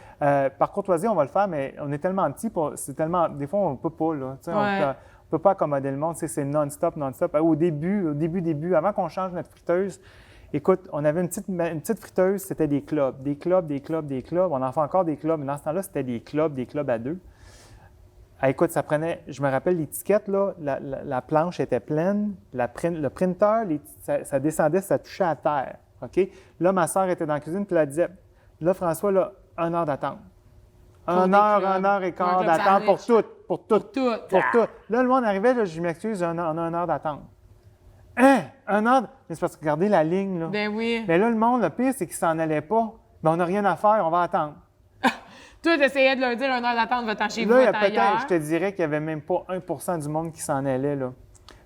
Par courtoisie, on va le faire, mais on est tellement petits, des fois, on ne peut pas, là. Tu sais,
Ouais.
on peut pas accommoder le monde, tu sais, c'est non-stop, non-stop. Au début, avant qu'on change notre friteuse, écoute, on avait une petite friteuse, c'était des clubs. On en fait encore des clubs, mais dans ce temps-là, c'était des clubs à 2. Ah, écoute, ça prenait, je me rappelle l'étiquette, là, la planche était pleine, le printer, ça descendait, ça touchait à terre. OK? Là, ma soeur était dans la cuisine, puis elle disait, là, François, là, 1 heure d'attente.
Pour
1
des
heure,
clubs.
1 heure et quart
Un club
d'attente pour
sandwich.
tout.
Pour tout.
Là, le monde arrivait, là, je m'excuse, on a 1 heure d'attente. Hein? 1 heure? Mais c'est parce que regardez la ligne, là.
Ben oui.
Mais là, le monde, le pire, c'est qu'ils s'en allaient pas. Ben, on n'a rien à faire, on va attendre.
Toi, t'essayais de leur dire 1 heure d'attente, va-t'en chez vous,
Là, il y a
va-t'en ailleurs.
peut-être, je te dirais qu'il n'y avait même pas 1 du monde qui s'en allait, là.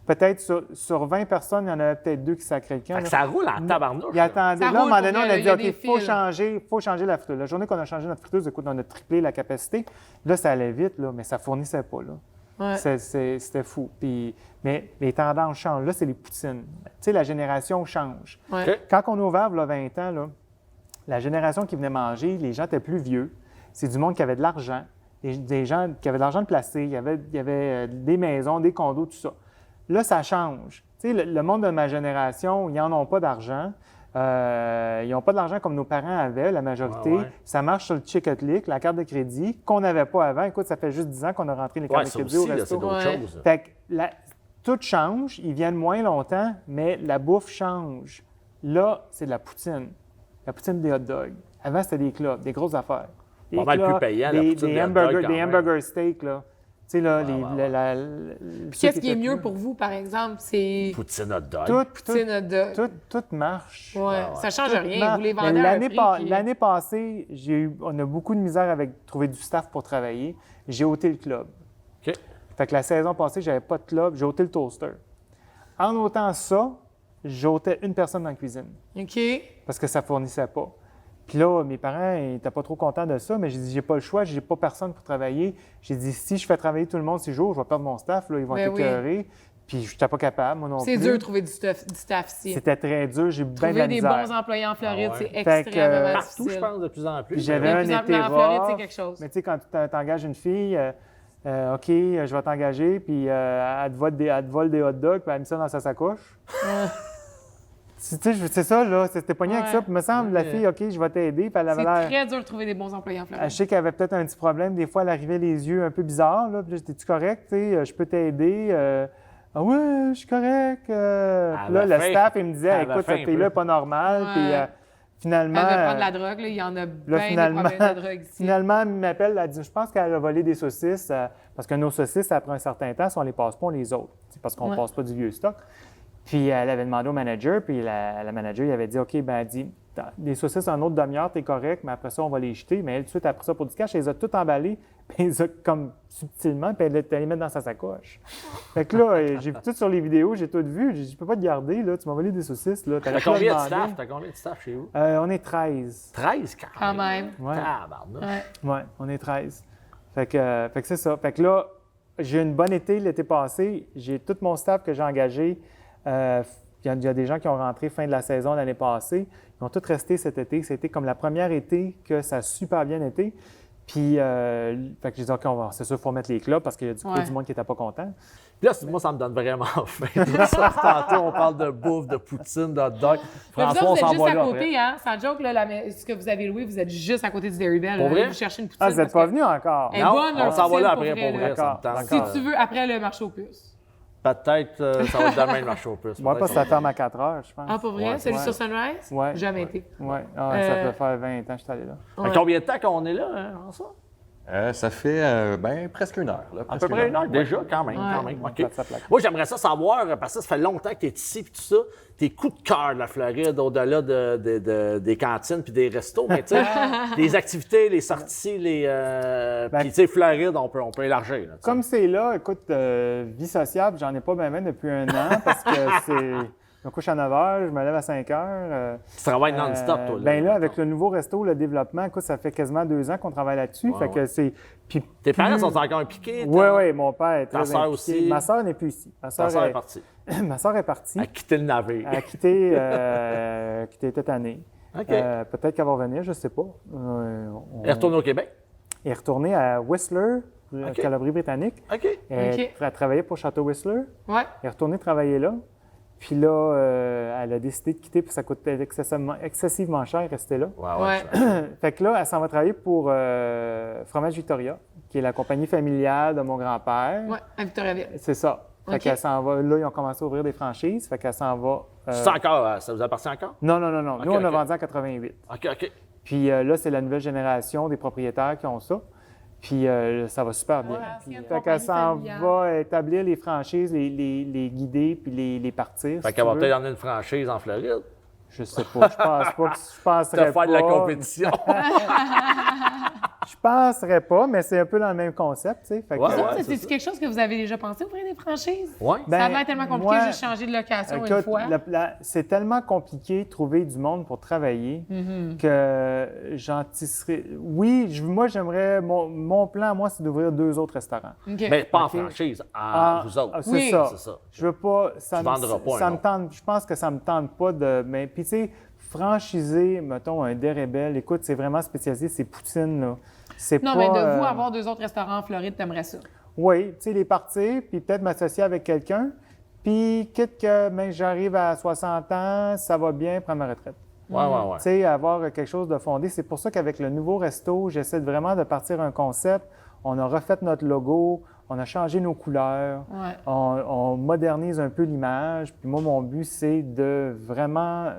Peut-être sur 20 personnes, il y en avait peut-être 2 qui sacraient le camp.
Fait que
là.
ça roule en tabarnouche.
Ils attendaient.
Ça
Là, à un
roule
moment
pour
donné, on
vrai,
a
il
dit,
y a
OK,
des
il faut
fils.
changer la friteuse. La journée qu'on a changé notre friteuse, écoute, on a triplé la capacité. Là, ça allait vite, là, mais ça ne fournissait pas, là.
Ouais.
C'était fou. Mais les tendances changent. Là, c'est les poutines. Tu sais, la génération change.
Ouais.
OK.
Quand on a ouvert, il y a 20 ans, là, la génération qui venait manger, les gens étaient plus vieux. C'est du monde qui avait de l'argent, des gens qui avaient de l'argent de placer, il y avait des maisons, des condos, tout ça. Là, ça change. Tu sais, le monde de ma génération, ils n'en ont pas d'argent. Ils n'ont pas de l'argent comme nos parents avaient, la majorité.
Ouais.
Ça marche sur le Chick-a-Click, la carte de crédit, qu'on n'avait pas avant. Écoute, ça fait juste 10 ans qu'on a rentré les cartes
Ouais,
de
ça
crédit
aussi,
au
là,
resto.
c'est d'autres
Ouais.
choses.
Fait que tout change, ils viennent moins longtemps, mais la bouffe change. Là, c'est de la poutine. La poutine des hot dogs. Avant, c'était des clubs, des grosses affaires. Des
Pas mal
clubs,
plus payant, la
des
poutine des hot
hamburgers,
dogs, quand
des
même.
hamburger steaks, là. Tu sais, là,
Qu'est-ce qui est mieux pour vous, par exemple? C'est
Poutine hot dog.
poutine hot dog.
Tout marche.
Ouais, ça change rien.
Non,
Vous les
mais
vendez à un prix qui-
L'année passée, on a beaucoup de misère avec trouver du staff pour travailler. J'ai ôté le club.
OK.
Fait que la saison passée, j'avais pas de club, j'ai ôté le toaster. En ôtant ça, j'ôtais une personne dans la cuisine
OK.
parce que ça fournissait pas. Puis là, mes parents n'étaient pas trop contents de ça, mais j'ai dit, j'ai pas le choix, j'ai pas personne pour travailler. J'ai dit, si je fais travailler tout le monde 6 jours, je vais perdre mon staff, là, ils vont
Ben
être
oui.
écœurés. Puis je n'étais pas capable, moi non plus.
C'est dur de trouver du staff ici.
C'était très dur, j'ai bien de
Trouver
la
des
misère.
bons employés en Floride,
Ah ouais.
c'est
Fait que,
extrêmement
Partout,
difficile.
je pense, de plus en plus.
Puis j'avais
Mais
un
plus en
été
en Floride,
rough.
c'est quelque chose.
Mais tu sais, quand tu t'engages une fille, OK, je vais t'engager, puis elle te vole des hot dogs, puis elle a mis ça dans sa sacoche. Tu sais, c'est ça, là, c'était pogné avec
Ouais.
ça. Puis il me semble, la fille, OK, je vais t'aider, puis elle avait
C'est
l'air...
très dur de trouver des bons employés en Floride.
Je sais qu'elle avait peut-être un petit problème. Des fois, elle arrivait les yeux un peu bizarres. Là. Puis là, j'étais-tu correct? Tu sais, je peux t'aider? Ah ouais, je suis correct. Puis là, le
faim.
staff, il me disait,
Elle avait
écoute,
faim
cette
un
fille-là
peu.
n'est pas normale.
Ouais.
Puis finalement,
Elle veut prendre de la drogue, là. Il y en a bien des
finalement,
problèmes de drogue ici.
finalement, elle m'appelle, elle dit, je pense qu'elle a volé des saucisses. Parce que nos saucisses, après un certain temps, si on les passe pas, on les autres. C'est parce qu'on ne
Ouais.
passe pas du vieux stock. Puis elle avait demandé au manager, puis la manager, il avait dit, OK, ben elle dit, des saucisses en autre demi-heure, t'es correct, mais après ça, on va les jeter. Mais elle, tout de suite, après ça, pour du cash, elle les a toutes emballées, puis elle les a comme subtilement, puis elle les mettre dans sa sacoche. Fait que là, j'ai vu tout sur les vidéos, j'ai tout vu. J'ai dit, je peux pas te garder, là, tu m'as volé des saucisses, là.
T'as
T'aurais pu
combien de
demander.
staff? T'as combien de staff chez vous?
On est 13.
13
Quand même.
Ouais.
Tabarnouche.
Ouais.
Ouais, on est 13. Fait que c'est ça. Fait que là, j'ai eu une bonne été l'été passé. J'ai tout mon staff que j'ai engagé Il y a des gens qui ont rentré fin de la saison l'année passée. Ils ont tous resté cet été. C'était comme la première été que ça a super bien été. Puis, fait que j'ai dit, OK, c'est sûr qu'il faut mettre les clubs parce qu'il y a du monde qui n'était pas content.
Puis là, moi, ça me donne vraiment faim. Tout ça, tantôt, on parle de bouffe, de poutine, de hot dog.
Mais vous
François, on
autres, vous
s'en
êtes
va
juste à
là
côté,
après.
hein? Sans joke, là, ce que vous avez loué, vous êtes juste à côté du Dairy Bell.
Pour vrai?
Vous cherchez une poutine.
Ah, vous n'êtes
parce
pas
que-
venu encore?
Elle est
Non,
bonne,
on
leur
s'en va
poutine,
là
pour
après,
vrai,
pour
là.
vrai, ça me tente.
Si tu veux, après le marché aux puces.
Peut-être, ça va être demain le marché aux puces.
Moi,
Peut-être
pas ça ferme à 4 heures, je pense.
Ah, pour vrai?
Ouais,
Celui
ouais.
sur Sunrise?
Ouais.
Jamais été.
Oui, ça peut faire 20 ans que je suis allé là.
Ça fait combien de temps qu'on est là, hein, François?
Ça fait presque une heure. Là,
À
presque
peu près une heure déjà, quand même.
Ouais.
Quand même. OK.
Pas de sa plaque.
Moi, j'aimerais ça savoir, parce que ça fait longtemps que tu es ici puis tout ça, tes coups de cœur de la Floride, au-delà des cantines puis des restos, mais tu sais, les activités, les sorties, puis tu sais, Floride, on peut élargir. Là, tu sais.
Comme c'est là, écoute, vie sociable, j'en ai pas bien depuis un an parce que c'est. Je me couche à 9 h, je me lève à 5 h.
Tu travailles non-stop, toi.
Ben là, avec le nouveau resto, le développement, écoute, ça fait quasiment 2 ans qu'on travaille là-dessus.
Ouais,
fait que c'est. Puis
Tes parents sont encore impliqués?
Oui, mon père est
Ta
très
sœur
impliqué.
aussi?
Ma sœur n'est plus ici.
Ta sœur est partie.
Ma sœur est partie.
À quitter le navire.
Elle a quitté cette année.
OK.
Peut-être qu'elle va revenir, je ne sais pas.
Elle retourne au Québec?
Elle est retournée à Whistler,
OK.
Colombie-Britannique.
OK.
OK.
Elle travaillait pour Château Whistler.
Ouais.
Elle est retournée travailler là. Puis là, elle a décidé de quitter parce que ça coûtait excessivement cher rester là.
Ouais.
Fait que là, elle s'en va travailler pour Fromage Victoria, qui est la compagnie familiale de mon grand-père.
Ouais, à Victoriaville.
C'est ça. Fait
OK.
qu'elle s'en va. Là, ils ont commencé à ouvrir des franchises. Fait qu'elle s'en va.
C'est encore, ça vous appartient encore?
Non. Nous, on a
OK.
vendu en 88.
OK.
Puis là, c'est la nouvelle génération des propriétaires qui ont ça. Puis ça va super bien.
Ouais,
Puis,
ancienne
fait qu'elle s'en
compagnie familiale.
va établir les franchises, les guider, puis les partir.
Fait
si
qu'elle
tu
va
veux.
peut-être donner une franchise en Floride.
Je sais pas. Je pense pas. Je penserais
Te
pas.
faire de la compétition.
Je penserais pas, mais c'est un peu dans le même concept, tu sais. Fait que,
Ouais,
Ça,
ouais.
c'est quelque chose que vous avez déjà pensé, ouvrir des franchises?
Oui.
Ben,
Ça a l'air tellement compliqué
moi,
juste changer de location une
écoute,
fois.
c'est tellement compliqué de trouver du monde pour travailler
Mm-hmm.
que j'en tisserais. Oui, moi, j'aimerais. Mon plan, moi, c'est d'ouvrir 2 autres restaurants.
OK.
Mais pas en
OK.
franchise,
Ah,
vous autres.
c'est
Oui.
ça.
C'est ça.
Je veux pas. Ça
Tu vendras pas
ça
un
me tente. Je pense que ça me tente pas de. Mais puis tu sais, franchiser, mettons un Dairy Bell, écoute, c'est vraiment spécialisé, c'est poutine là. C'est
Non,
pas,
mais de vous avoir 2 autres restaurants en Floride, t'aimerais ça.
Oui, tu sais, les partir, puis peut-être m'associer avec quelqu'un, puis quitte que même j'arrive à 60 ans, ça va bien, prendre ma retraite.
Ouais.
Tu sais, avoir quelque chose de fondé. C'est pour ça qu'avec le nouveau resto, j'essaie vraiment de partir un concept. On a refait notre logo, on a changé nos couleurs,
Ouais.
on modernise un peu l'image. Puis moi, mon but, c'est de vraiment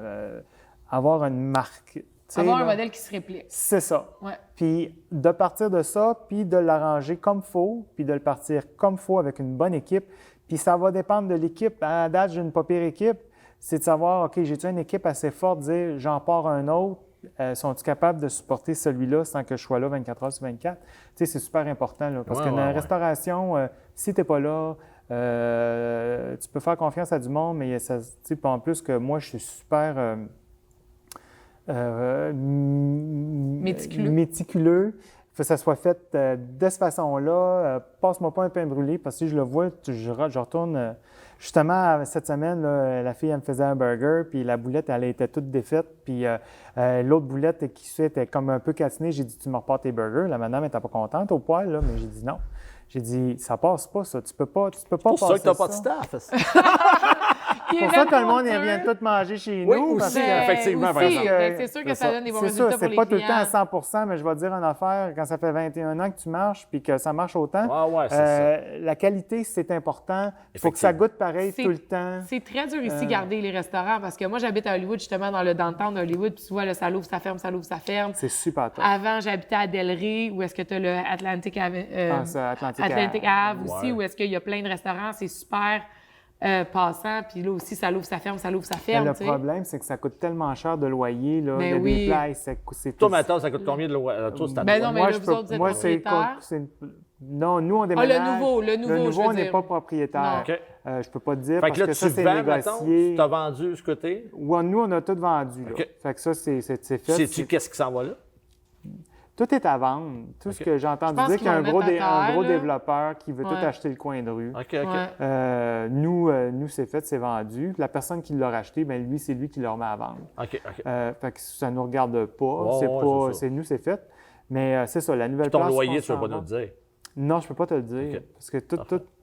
avoir une marque. Tu sais,
Avoir un
là,
modèle qui se réplique.
c'est ça.
Ouais.
Puis de partir de ça, puis de l'arranger comme faut, puis de le partir comme faut avec une bonne équipe. Puis ça va dépendre de l'équipe. À la date, j'ai une pas pire équipe. C'est de savoir, OK, j'ai-tu une équipe assez forte, dire j'en pars un autre, sont-ils capables de supporter celui-là sans que je sois là 24 heures sur 24? Tu sais, c'est super important, là, parce
Ouais,
que dans
ouais,
la
ouais.
restauration, si tu n'es pas là, tu peux faire confiance à du monde, mais ça, tu sais, puis en plus que moi, je suis super méticuleux. Faut que ça soit fait de cette façon-là. Passe-moi pas un pain brûlé, parce que si je le vois, je retourne. Justement, cette semaine, là, la fille, elle me faisait un burger, puis la boulette, elle était toute défaite. Puis l'autre boulette qui suit était comme un peu catinée. J'ai dit, tu me repars tes burgers. La madame n'était pas contente au poil, là, mais j'ai dit non. J'ai dit, ça passe pas, ça. Tu peux pas
C'est pour ça
passer
que t'as pas de staff.
C'est pour ça que le monde il vient tout manger chez
Oui,
nous.
aussi,
parce que-
effectivement, par
aussi,
exemple.
ben, c'est sûr que ça donne des bons
C'est
résultats
ça,
pour
c'est
les
pas tout le
clients.
temps à 100 mais je vais te dire une affaire, quand ça fait 21 ans que tu marches puis que ça marche autant,
Ouais, c'est
la qualité, c'est important. Il faut que ça goûte pareil
C'est-
tout le temps.
C'est très dur ici garder les restaurants parce que moi, j'habite à Hollywood, justement, dans le downtown d'Hollywood, puis tu vois, là, ça l'ouvre, ça ferme, ça l'ouvre, ça ferme.
C'est super top.
Avant, j'habitais à Delray, où est-ce que tu as le Atlantic Ave,
Ça, Atlantic
Ave aussi,
Ouais.
où est-ce qu'il y a plein de restaurants, c'est super passant, puis là aussi, ça l'ouvre, ça ferme, ça l'ouvre, ça
Mais
ferme,
le
tu sais.
problème, c'est que ça coûte tellement cher de loyer. Là.
Ben
Il y a
oui.
des places, c'est
Toi, maintenant, ça coûte combien de loyer? Toi, c'est à
Ben
toi.
non, mais
Moi,
là,
je
vous
peux-
autres, vous êtes
moi, c'est-
propriétaires.
Non, nous, on
Ah,
déménage.
le nouveau,
Le nouveau,
je veux
on n'est
dire.
pas propriétaire.
Non. OK.
Je peux pas te dire
Fait
parce
que là,
que ça,
tu
c'est
vends, mettons,
négocié.
tu as vendu ce côté.
Ouais, nous, on a tout vendu. Là.
OK.
Fait que ça, c'est fait.
Sais-tu qu'est-ce qui s'en va là?
Tout est à vendre. Tout ce que j'ai entendu
pense
dire
qu'ils
qu'il y a
vont le mettre à
un gros
terre, là.
développeur qui veut tout
Ouais.
acheter le coin de rue.
OK, OK.
Ouais.
Nous, c'est fait, c'est vendu. La personne qui l'a racheté, bien lui, c'est lui qui le remet à vendre.
OK, OK.
Fait que ça ne nous regarde pas.
Ouais,
c'est
ouais,
pas
c'est ça.
c'est nous, c'est fait. Mais c'est ça, la nouvelle
Ton
place.
loyer,
qu'on
tu ne
s'en
veux pas
va.
nous le dire.
Non, je peux pas te le dire.
OK.
Parce que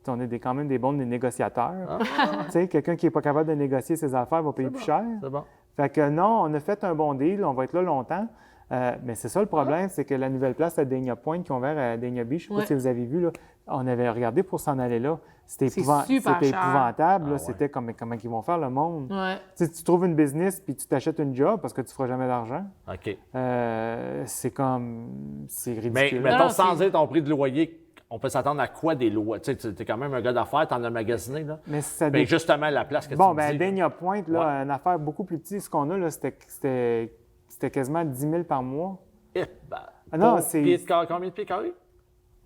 on est quand même des bons négociateurs.
Ah.
Tu sais, quelqu'un qui n'est pas capable de négocier ses affaires va payer plus cher.
C'est bon.
Fait que non, on a fait un bon deal, on va être là longtemps. Mais c'est ça le problème, c'est que la nouvelle place à Dania Point qui ont ouvert à Dania Beach, je ne sais pas
Ouais.
si vous avez vu, là, on avait regardé pour s'en aller là. C'était
C'est super
c'était
cher.
épouvantable.
Ah
là.
ouais.
C'était comme comment ils vont faire le monde.
Ouais.
Tu sais, tu trouves une business puis tu t'achètes une job parce que tu ne feras jamais d'argent.
OK.
C'est
Mais
ridicule.
mettons,
Non,
sans
c'est-
dire ton prix de loyer, on peut s'attendre à quoi des lois? Tu sais, tu es quand même un gars d'affaires, tu en as magasiné, là.
Mais ça
Ben,
dé-
justement, la place que
Bon,
tu me
ben
dis.
Dania Point, là,
Ouais.
une affaire beaucoup plus petite. Ce qu'on a, là, c'était quasiment 10 000 par mois. Ah non, c'est-
Combien de pieds carrés?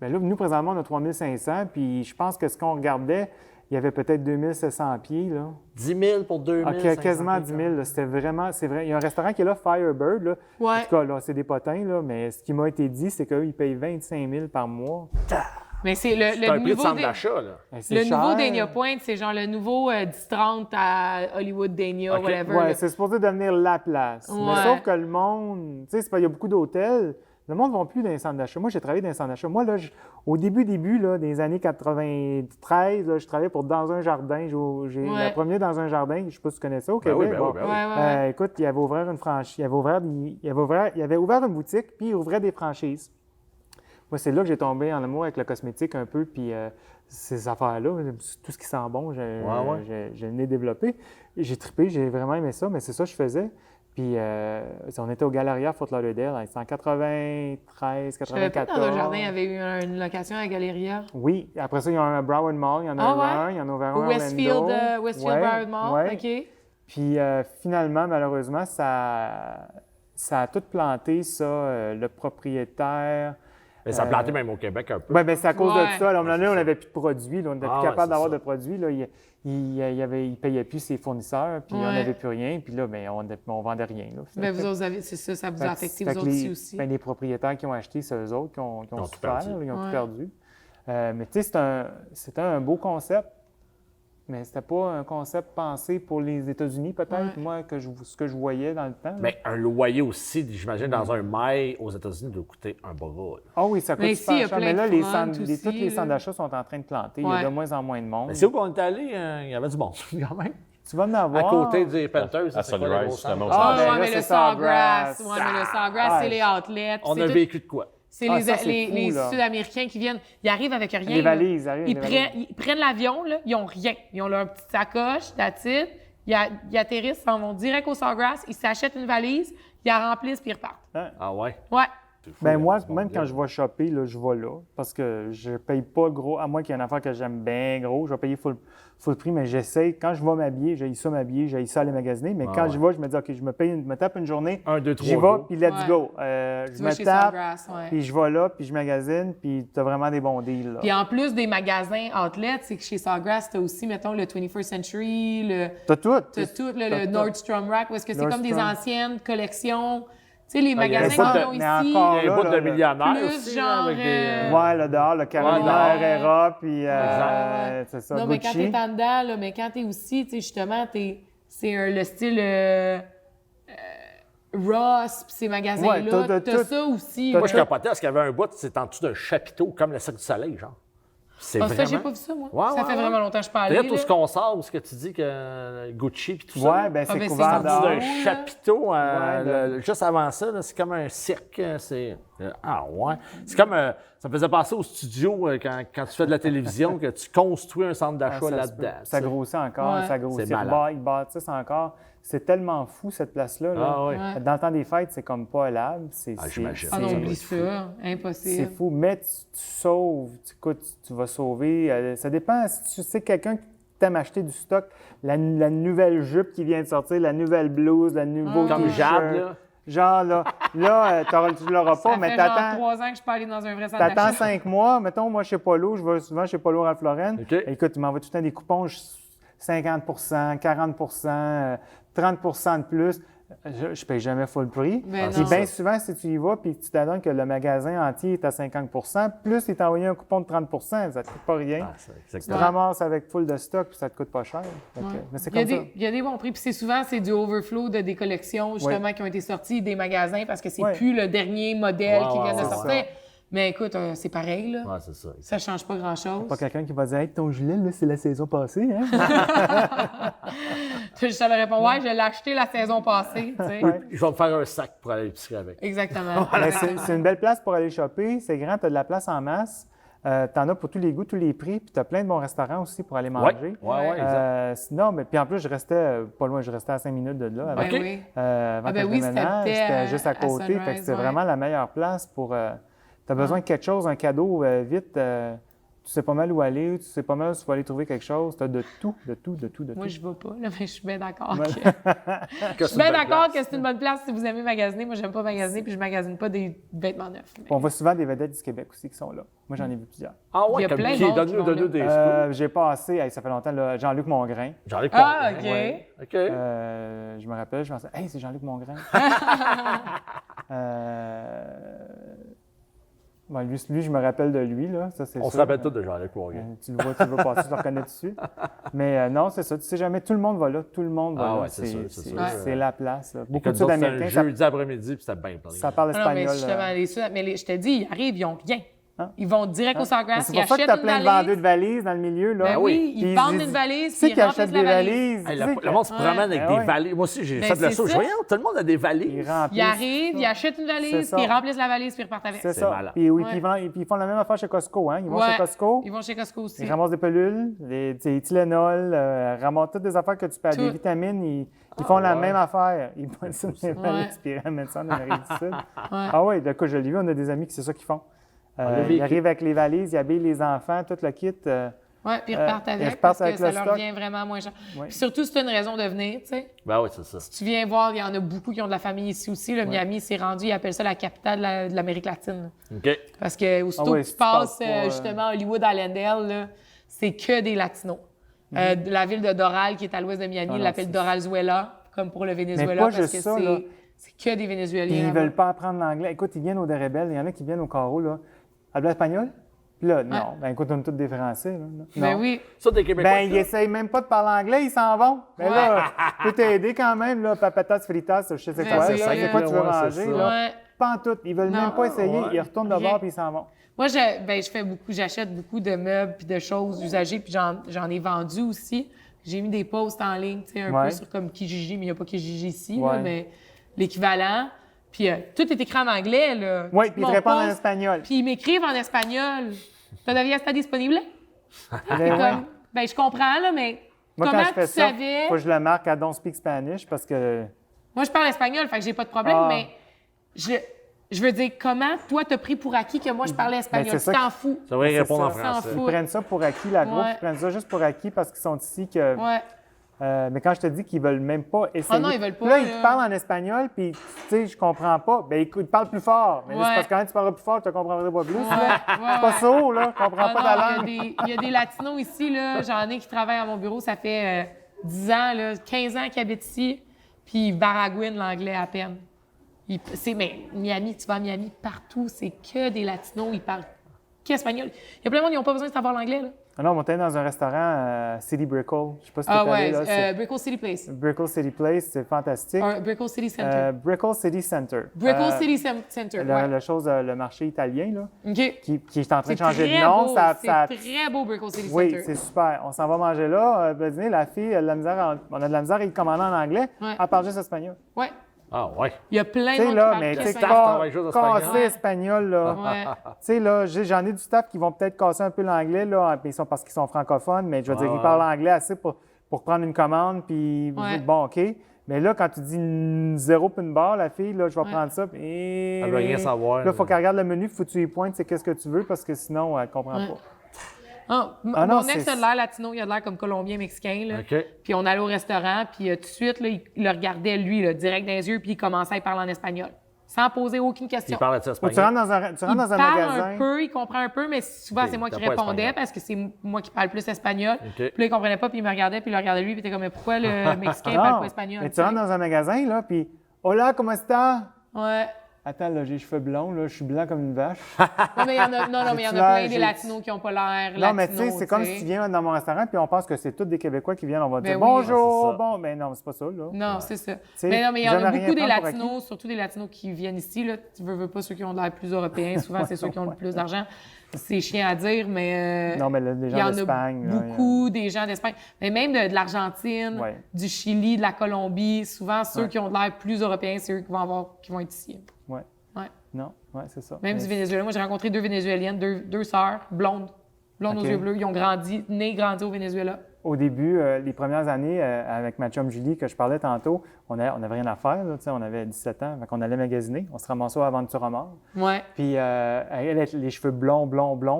Bien là, nous, présentement, on a 3 500, puis je pense que ce qu'on regardait, il y avait peut-être 2 700 pieds, là.
10 000 pour 2 000.
Ah, quasiment 10 000, là. C'était vraiment, c'est vrai. Il y a un restaurant qui est là, Firebird, là.
Ouais.
En tout cas, là, c'est des potins, là, mais ce qui m'a été dit, c'est qu'eux, ils payent 25 000 par mois.
Mais c'est
C'est
le
un prix de
niveau
centre
des-
d'achat, là.
Ben, c'est
Le
cher.
nouveau Dania Point, c'est genre le nouveau 10-30 à Hollywood Dania,
OK.
whatever.
Ouais,
là.
c'est supposé devenir la place. Mais
Ouais.
sauf que le monde, tu sais, il y a beaucoup d'hôtels. Le monde ne va plus dans les centres d'achat. Moi, j'ai travaillé dans les centres d'achat. Moi, là, au début, là, des années 93, là, je travaillais pour Dans un jardin. J'ai
Ouais.
la première Dans un jardin. Je ne sais pas si tu connais ça au
Ben
Québec.
oui, ben
Bon.
oui, ben oui.
Ouais, ouais, ouais.
Écoute, il avait ouvert une franchise. Il avait ouvert une boutique, puis il ouvrait des franchises. Moi, c'est là que j'ai tombé en amour avec le cosmétique un peu, puis ces affaires-là, tout ce qui sent bon,
Ouais.
j'ai le nez développé. J'ai trippé, j'ai vraiment aimé ça, mais c'est ça que je faisais. Puis on était au Galleria Fort Lauderdale, c'était en 93,
Je savais pas que
94.
dans un jardin, il y avait eu une location à Galeria.
Oui, après ça, il y a un à Broward Mall, il y en a
Ah
un,
ouais?
il y en a ouvert
Au
un à
Westfield,
Orlando.
Westfield
Ouais,
Broward Mall.
ouais.
OK.
Puis finalement, malheureusement, ça a tout planté, ça, le propriétaire.
Mais ça a planté même au Québec un peu.
Ben, c'est à cause
Ouais.
de ça. Là, à un moment donné, on n'avait plus de produits. Là, on n'était
Ah
plus
ouais,
capable
c'est
d'avoir
ça.
de produits. Là. Il payait plus ses fournisseurs, puis on
Ouais.
n'avait plus rien. Puis là, ben, on vendait rien. Là.
Ben, vous autres, c'est ça, ça vous
Fait
a
que-
affecté,
fait
vous
que
autres
les,
aussi.
ben, les propriétaires qui ont acheté, c'est eux autres qui ont
Ils ont tout
souffert.
perdu.
Là, ils ont
Ouais.
tout perdu. Mais tu sais, c'était un beau concept. Mais c'était pas un concept pensé pour les États-Unis, peut-être,
Ouais.
moi, ce que je voyais dans le temps. là.
Mais un loyer aussi, j'imagine, dans un mail aux États-Unis, doit coûter un bras. Là.
Ah oui, ça coûte
Mais
super
ici, il y a
cher.
plein
Mais
de
là, les
front
centres,
aussi,
tous les
là.
centres d'achat sont en train de planter. Il y
Ouais.
a de moins en moins de monde.
Mais c'est où qu'on est allé? Il y avait du monde, quand même.
Tu vas en
À
avoir.
côté des Panthers.
À
c'est quoi, le
Sunrise,
gros
justement,
centre?
au
Ah,
centre.
ben
ouais,
là,
mais le
c'est
Sawgrass.
Sawgrass.
Ouais, mais le Sawgrass,
Ah,
c'est les outlets.
On
c'est
a
tout-
vécu de quoi?
C'est
Ah,
les,
ça, c'est
les-
fou,
les
là.
Sud-Américains qui viennent, ils arrivent avec rien.
Les
là.
valises, arrivent,
Ils
les
prennent,
valises.
ils prennent l'avion, là, ils ont rien. Ils ont leur petite sacoche, that's it. Ils atterrissent, ils s'en vont direct au Sawgrass, ils s'achètent une valise, ils la remplissent puis ils repartent.
Ah ouais?
Ouais.
C'est fou,
Ben
là,
moi,
ce
même
monde-là.
quand je vais shopper, là, je vais là. Parce que je paye pas gros, à moins qu'il y ait une affaire que j'aime bien gros, je vais payer full prix, mais j'essaie, quand je vais m'habiller, j'ai ça m'habiller, j'ai ça aller magasiner, mais quand
ouais.
je vais, je me dis, OK, je me tape une journée,
1, 2, 3
j'y vais,
jours.
puis let's
Ouais.
go.
Tu
Je
vas
me
chez
tape,
Sawgrass, ouais.
puis je vais là, puis je magasine, puis tu as vraiment des bons deals. Là.
Puis en plus des magasins outlets, c'est que chez Sawgrass, t'as aussi, mettons, le 21st Century,
T'as tout.
t'as tout,
T'as
le
tout.
Nordstrom Rack, où est-ce que c'est comme des
Nordstrom.
anciennes collections. Tu sais, les
il y a
magasins
un bout
qu'ils
de-
ont
mais
ici.
encore,
Il y a un bout
là,
de
là,
millionnaires
plus
aussi,
genre,
là, avec des...
Ouais, là dehors, le Carolina
Ouais.
Herrera, puis
Ouais.
c'est ça,
Non, mais quand
Gucci.
t'es en dedans, là, mais quand t'es aussi, tu sais, justement, c'est le style Ross, pis ces magasins-là,
Ouais, t'as
t'as
tout.
ça aussi.
T'as
Moi,
là.
je capotais parce qu'il y avait un bout, c'est en dessous d'un chapiteau, comme le Cirque du Soleil, genre. C'est
Ah, ça,
vraiment...
j'ai pas vu ça, moi.
Ouais,
ça
ouais,
fait
ouais.
vraiment longtemps que je suis pas allée.
Regarde tout
là.
ce qu'on sort, où ce que tu dis que Gucci puis tout ça.
Ouais, ben
Ah,
c'est
ben,
couvert
c'est
En dessous
dehors.
d'un
là.
chapiteau,
Ouais,
juste avant ça, là, c'est comme un cirque. C'est... Ah ouais. C'est comme... ça me faisait penser au studio quand tu fais de la télévision, que tu construis un centre d'achat
Ah, ça se
là-dedans.
peut. Ça grossit encore,
Ouais.
ça grossit.
C'est malade.
Ils bâtissent encore. C'est tellement fou, cette place-là. là.
Ah ouais.
Ouais.
Dans le temps des fêtes, c'est comme pas allable.
Ah, j'imagine.
Ah non,
Ça
oublie
doit être fou.
ça.
C'est
Impossible.
fou. Mais tu sauves. Écoute, tu vas sauver. Ça dépend. Si tu sais quelqu'un qui t'aime acheter du stock, la nouvelle jupe qui vient de sortir, la nouvelle blouse, le nouveau
Comme
t-shirt.
Jade, là.
Genre, là, tu l'auras pas,
Ça
mais
fait genre
t'attends.
3 ans que je suis pas allée dans un vrai centre
T'attends
d'achat.
5 mois, mettons, moi, chez Polo, je vais souvent chez Polo Ralph Lauren.
OK.
Écoute, il m'envoie tout le temps des coupons, 50 40 30 de plus. Je paye jamais full prix.
Ben
Puis
non.
bien souvent, si tu y vas puis que tu t'adonnes que le magasin entier est à 50 plus il t'a envoyé un coupon de 30 ça ne te coûte pas rien.
Ah, c'est
Tu te
exactement.
ramasses avec full de stock puis ça te coûte pas cher. Fait que-
Ouais.
Mais c'est
Il y a
comme ça.
il y a des bons prix. Puis souvent, c'est du overflow de des collections, justement, qui ont été sorties des magasins parce que c'est
Ouais.
plus le dernier modèle qui vient de
ouais,
sortir.
ouais.
Mais écoute, c'est pareil, là.
Ouais, c'est ça.
Ça change pas grand-chose.
Pas quelqu'un qui va dire hey, ton gilet, là, c'est la saison passée. Hein?
Je te le réponds, ouais, je l'ai acheté la saison passée, tu sais.
Ouais.
Je vais me faire un sac pour aller à l'épicerie avec.
Exactement.
Mais c'est une belle place pour aller shopper. C'est grand, tu as de la place en masse. T'en as pour tous les goûts, tous les prix. Puis tu as plein de bons restaurants aussi pour aller manger.
Ouais, exact.
Sinon, mais puis en plus, je restais pas loin, je restais à 5 minutes de là. Avant,
Ben oui.
avant
Ah ben
que je
oui,
déménage.
c'était
C'était juste à côté. Fait que
Sunrise,
c'était
ouais.
vraiment la meilleure place pour. Tu as besoin de quelque chose, un cadeau, vite. Tu sais pas mal où aller, tu sais pas mal si tu vas aller trouver quelque chose. Tu as de tout.
Moi, je vais pas, là, mais je suis bien d'accord.
Ouais.
Je suis bien d'accord que c'est une bonne place si vous aimez magasiner. Moi, j'aime pas magasiner, puis je magasine pas des vêtements neufs. Mais-
On voit souvent des vedettes du Québec aussi qui sont là. Moi, j'en ai vu plusieurs.
Ah
Il y
ouais,
a
comme
plein de
qui?
monde qui
Donne-nous
vont
des
J'ai passé, hey, ça fait longtemps, là, Jean-Luc Mongrain.
J'en ai
Ah, OK.
OK.
Je me rappelle, je pensais, hey, c'est Jean-Luc Mongrain. Bon, lui, je me rappelle de lui, là. Ça, c'est
On se
sûr.
rappelle tous de Jean-Luc Bourguin.
Tu le vois, tu le vois passer, tu le reconnais tout de suite. Mais non, c'est ça. Tu sais jamais, tout le monde va là. Tout le monde va
Ah
là.
ouais, c'est sûr, c'est sûr.
C'est la place. Là. Beaucoup
Comme
de
nous autres, c'était
Sud-Américains,
un jeudi après-midi, puis c'était bien plein.
ça parle
Ah non, mais
espagnol.
justement, les Sud, mais je te dis, ils arrivent, ils ont rien.
Hein?
Ils vont direct au Sawgrass,
C'est
ils
pour ça que
achètent
tu as
une
plein de
valise.
vendeurs de valises dans le milieu. Là.
Ben oui,
Puis
ils vendent
disent,
une valise,
Tu sais
puis
qu'ils
ils remplissent
achètent
la
des
valise.
valises.
Hey,
tu sais
le monde se
Ouais.
promène avec
Ben
des
ouais.
valises. Moi aussi, j'ai
Ben,
fait de
c'est
ça. Je
ça.
voyais, tout le monde a des
Ils
valises.
remplissent.
Ils arrivent, ils achètent une
C'est
valise,
ça.
puis ils remplissent la valise, puis ils repartent avec.
C'est
C'est
ça.
malade.
Puis, oui,
Ouais.
puis ils font la même affaire chez Costco. Hein. Ils vont
Ouais.
chez Costco,
Ils vont chez Costco aussi.
ils ramassent des pelules, des Tylenol, ramassent toutes des affaires que tu peux, des
Tout.
vitamines. Ils font la
ouais.
même affaire. Ils prennent ça dans les valises, puis ils ramènent ça en Amérique du Sud. Ah oui, de quoi je l'ai vu, on a des amis qui c'est ça qu'ils font.
l'a
Ils
vécu.
arrivent avec les valises, ils habillent les enfants, tout le kit.
Oui, puis ils repartent
ils
avec
repartent
parce
avec
que
le
ça leur
stock.
vient vraiment moins cher.
Ouais.
Puis surtout, c'est une raison de venir, tu sais.
Ben oui, c'est ça.
Tu viens voir, il y en a beaucoup qui ont de la famille ici aussi. Le Miami s'est rendu, ils appellent ça la capitale de l'Amérique latine.
OK.
Parce que aussitôt
Ah ouais,
que
si
tu
tu passes
passes
pas,
justement à Hollywood, Allendale, là, c'est que des Latinos. De la ville de Doral, qui est à l'ouest de Miami,
Ah
ils
non,
l'appellent
c'est-
Doralzuela, comme pour le Venezuela,
pas
parce
juste
que
ça, là.
c'est que des Vénézuéliens.
Puis ils
là-bas.
veulent pas apprendre l'anglais. Écoute, ils viennent au Rebelles. Il y en a qui viennent au carreau, là. Habler espagnol? Puis là, non. Ben écoute, on est tous des Français, là.
Ben
Non.
oui.
Ça, des Québécois.
Ben, ils essayent même pas de parler anglais, ils s'en vont. Mais là, je peux t'aider quand même, là, papatas fritas, je sais
Ouais,
quoi.
c'est
C'est
ça,
quoi tu veux
ouais, c'est
manger,
ça.
là?
Ouais.
Pas en tout. Ils veulent
Non.
même pas essayer.
Ouais.
Ils retournent de
Rien.
bord puis ils s'en vont.
Moi, j'achète beaucoup de meubles puis de choses usagées, puis j'en ai vendu aussi. J'ai mis des posts en ligne, tu sais, un
Ouais.
peu sur comme Kijiji, mais il n'y a pas Kijiji ici, là,
Ouais.
mais l'équivalent. Puis tout est écrit en anglais, là.
Oui, puis ils te
Mon
répondent en
post,
espagnol.
Puis ils m'écrivent en espagnol. Todavía está disponible?
Ben,
C'est
ouais.
comme, ben je comprends, là, mais
Moi,
comment
quand je fais
tu
ça,
savais?
faut que je le marque à Don't Speak Spanish parce que.
Moi, je parle espagnol, fait que j'ai pas de problème,
Ah.
mais je veux dire, comment toi, t'as pris pour acquis que moi, je parlais espagnol?
Ben, c'est
Tu
ça
t'en fous.
Ça va y
C'est
répondre en
ça.
S'en
français.
fout.
Ils prennent ça pour acquis, la groupe.
Ouais.
Ils prennent ça juste pour acquis parce qu'ils sont ici. Que,
Ouais.
mais quand je te dis qu'ils veulent même pas essayer.
Ah non, ils veulent pas,
Puis là, ils
là.
te parlent en espagnol, puis tu sais, je comprends pas. Ben écoute, ils parlent plus fort. Mais là, c'est
Ouais.
parce que quand tu parles plus fort, je te comprendrai pas plus.
Ouais,
là.
ouais,
Je suis pas sourd, là. Je comprends
Ah
pas
non,
ta langue.
il y a des Latinos ici, là. J'en ai qui travaillent à mon bureau, ça fait 10 ans, là, 15 ans qu'ils habitent ici, puis ils baragouinent l'anglais à peine. Mais Miami, tu vas à Miami, partout, c'est que des Latinos, ils parlent qu'espagnol. Il y a plein de monde qui n'ont pas besoin de savoir l'anglais, là.
Ah non, on était dans un restaurant, City Brickell. Je sais pas si tu
Ah
allé
ouais,
là. C'est
Brickell City Place.
Brickell City Place, c'est fantastique.
Brickell City Center.
Brickell City Center.
Brickell City Center, ouais.
Le marché italien, là,
OK.
qui est en train
C'est
de changer
très
de nom.
beau,
Ça-
c'est très beau, Brickell City
Oui,
Center.
c'est super. On s'en va manger là. Le dîner, la fille, elle a de la misère on a de la misère à y commander en anglais.
Ouais.
Elle parle juste espagnol.
Ouais.
Ah, ouais.
Il y a plein
Tu
de
sais,
monde
là,
qui
mais
parlent
tu sais,
staff travaille juste espagnol.
casser espagnol, là.
Ouais.
Tu sais, là, j'en ai du staff qui vont peut-être casser un peu l'anglais, là, puis parce qu'ils sont francophones, mais je veux dire,
Ouais.
ils parlent anglais assez pour prendre une commande, puis
Ouais.
bon, OK. Mais là, quand tu dis 0 puis une barre, la fille, là, je vais prendre ça, puis...
Elle veut rien savoir.
Là, il faut qu'elle regarde le menu, il faut que tu lui pointes, c'est qu'est-ce que tu veux, parce que sinon, elle ne comprend
Ouais.
pas.
Ah,
Ah non,
mon ex
c'est-
a de l'air latino, il a de l'air comme colombien, mexicain. Là.
OK.
Puis on allait au restaurant, puis tout de suite, là, il le regardait, lui, là, direct dans les yeux, puis il commençait à y parler en espagnol, sans poser aucune question.
Il parle de ça
Ou
espagnol.
tu rentres dans un
parle
magasin.
un peu, il comprend un peu, mais souvent,
Ok,
c'est moi qui
t'as pas
répondais
espagnol.
parce que c'est moi qui parle plus espagnol.
OK.
Puis là, il comprenait pas, puis il me regardait, puis il le regardait lui, puis il était comme, mais pourquoi le Mexicain
Non,
parle pas espagnol?
mais
tu
tu
sais?
rentres dans un magasin, là, puis Hola, comment está?
Ouais.
Attends, là, j'ai les cheveux blonds, là, je suis blanc comme une vache.
Non, mais il y en a, non, mais il y en a plein des latinos qui n'ont pas l'air
Non, mais tu
latinos,
sais, c'est comme si tu viens dans mon restaurant puis on pense que c'est tous des Québécois qui viennent, on va
Ben
dire
oui.
bonjour,
Ouais, c'est ça.
bon, mais non, c'est pas ça, là.
Non, c'est ça.
sais,
Mais non, mais il y en a
jamais rien
beaucoup des
prendre pour
latinos, surtout des latinos qui viennent ici, là. Tu veux pas ceux qui ont de l'air plus européens. Souvent, c'est ceux qui ont le plus d'argent. C'est chiant à dire, mais
Non, mais les
il y
gens
en a
d'Espagne. là,
beaucoup des gens d'Espagne. Mais même de l'Argentine,
Ouais.
du Chili, de la Colombie. Souvent, ceux qui ont de l'air plus européens, c'est eux qui vont être ici.
Ouais.
Ouais.
Non, ouais, c'est ça.
Même
Mais
du Venezuela. Moi, j'ai rencontré 2 Vénézuéliennes, deux sœurs, blondes aux
OK.
yeux bleus. Ils ont grandi au Venezuela.
Au début, les premières années, avec ma chum Julie, que je parlais tantôt, on n'avait rien à faire. Là, tu sais, on avait 17 ans, donc on allait magasiner. On se ramassait à Aventura-Mall.
Ouais.
Puis elle a les cheveux blonds,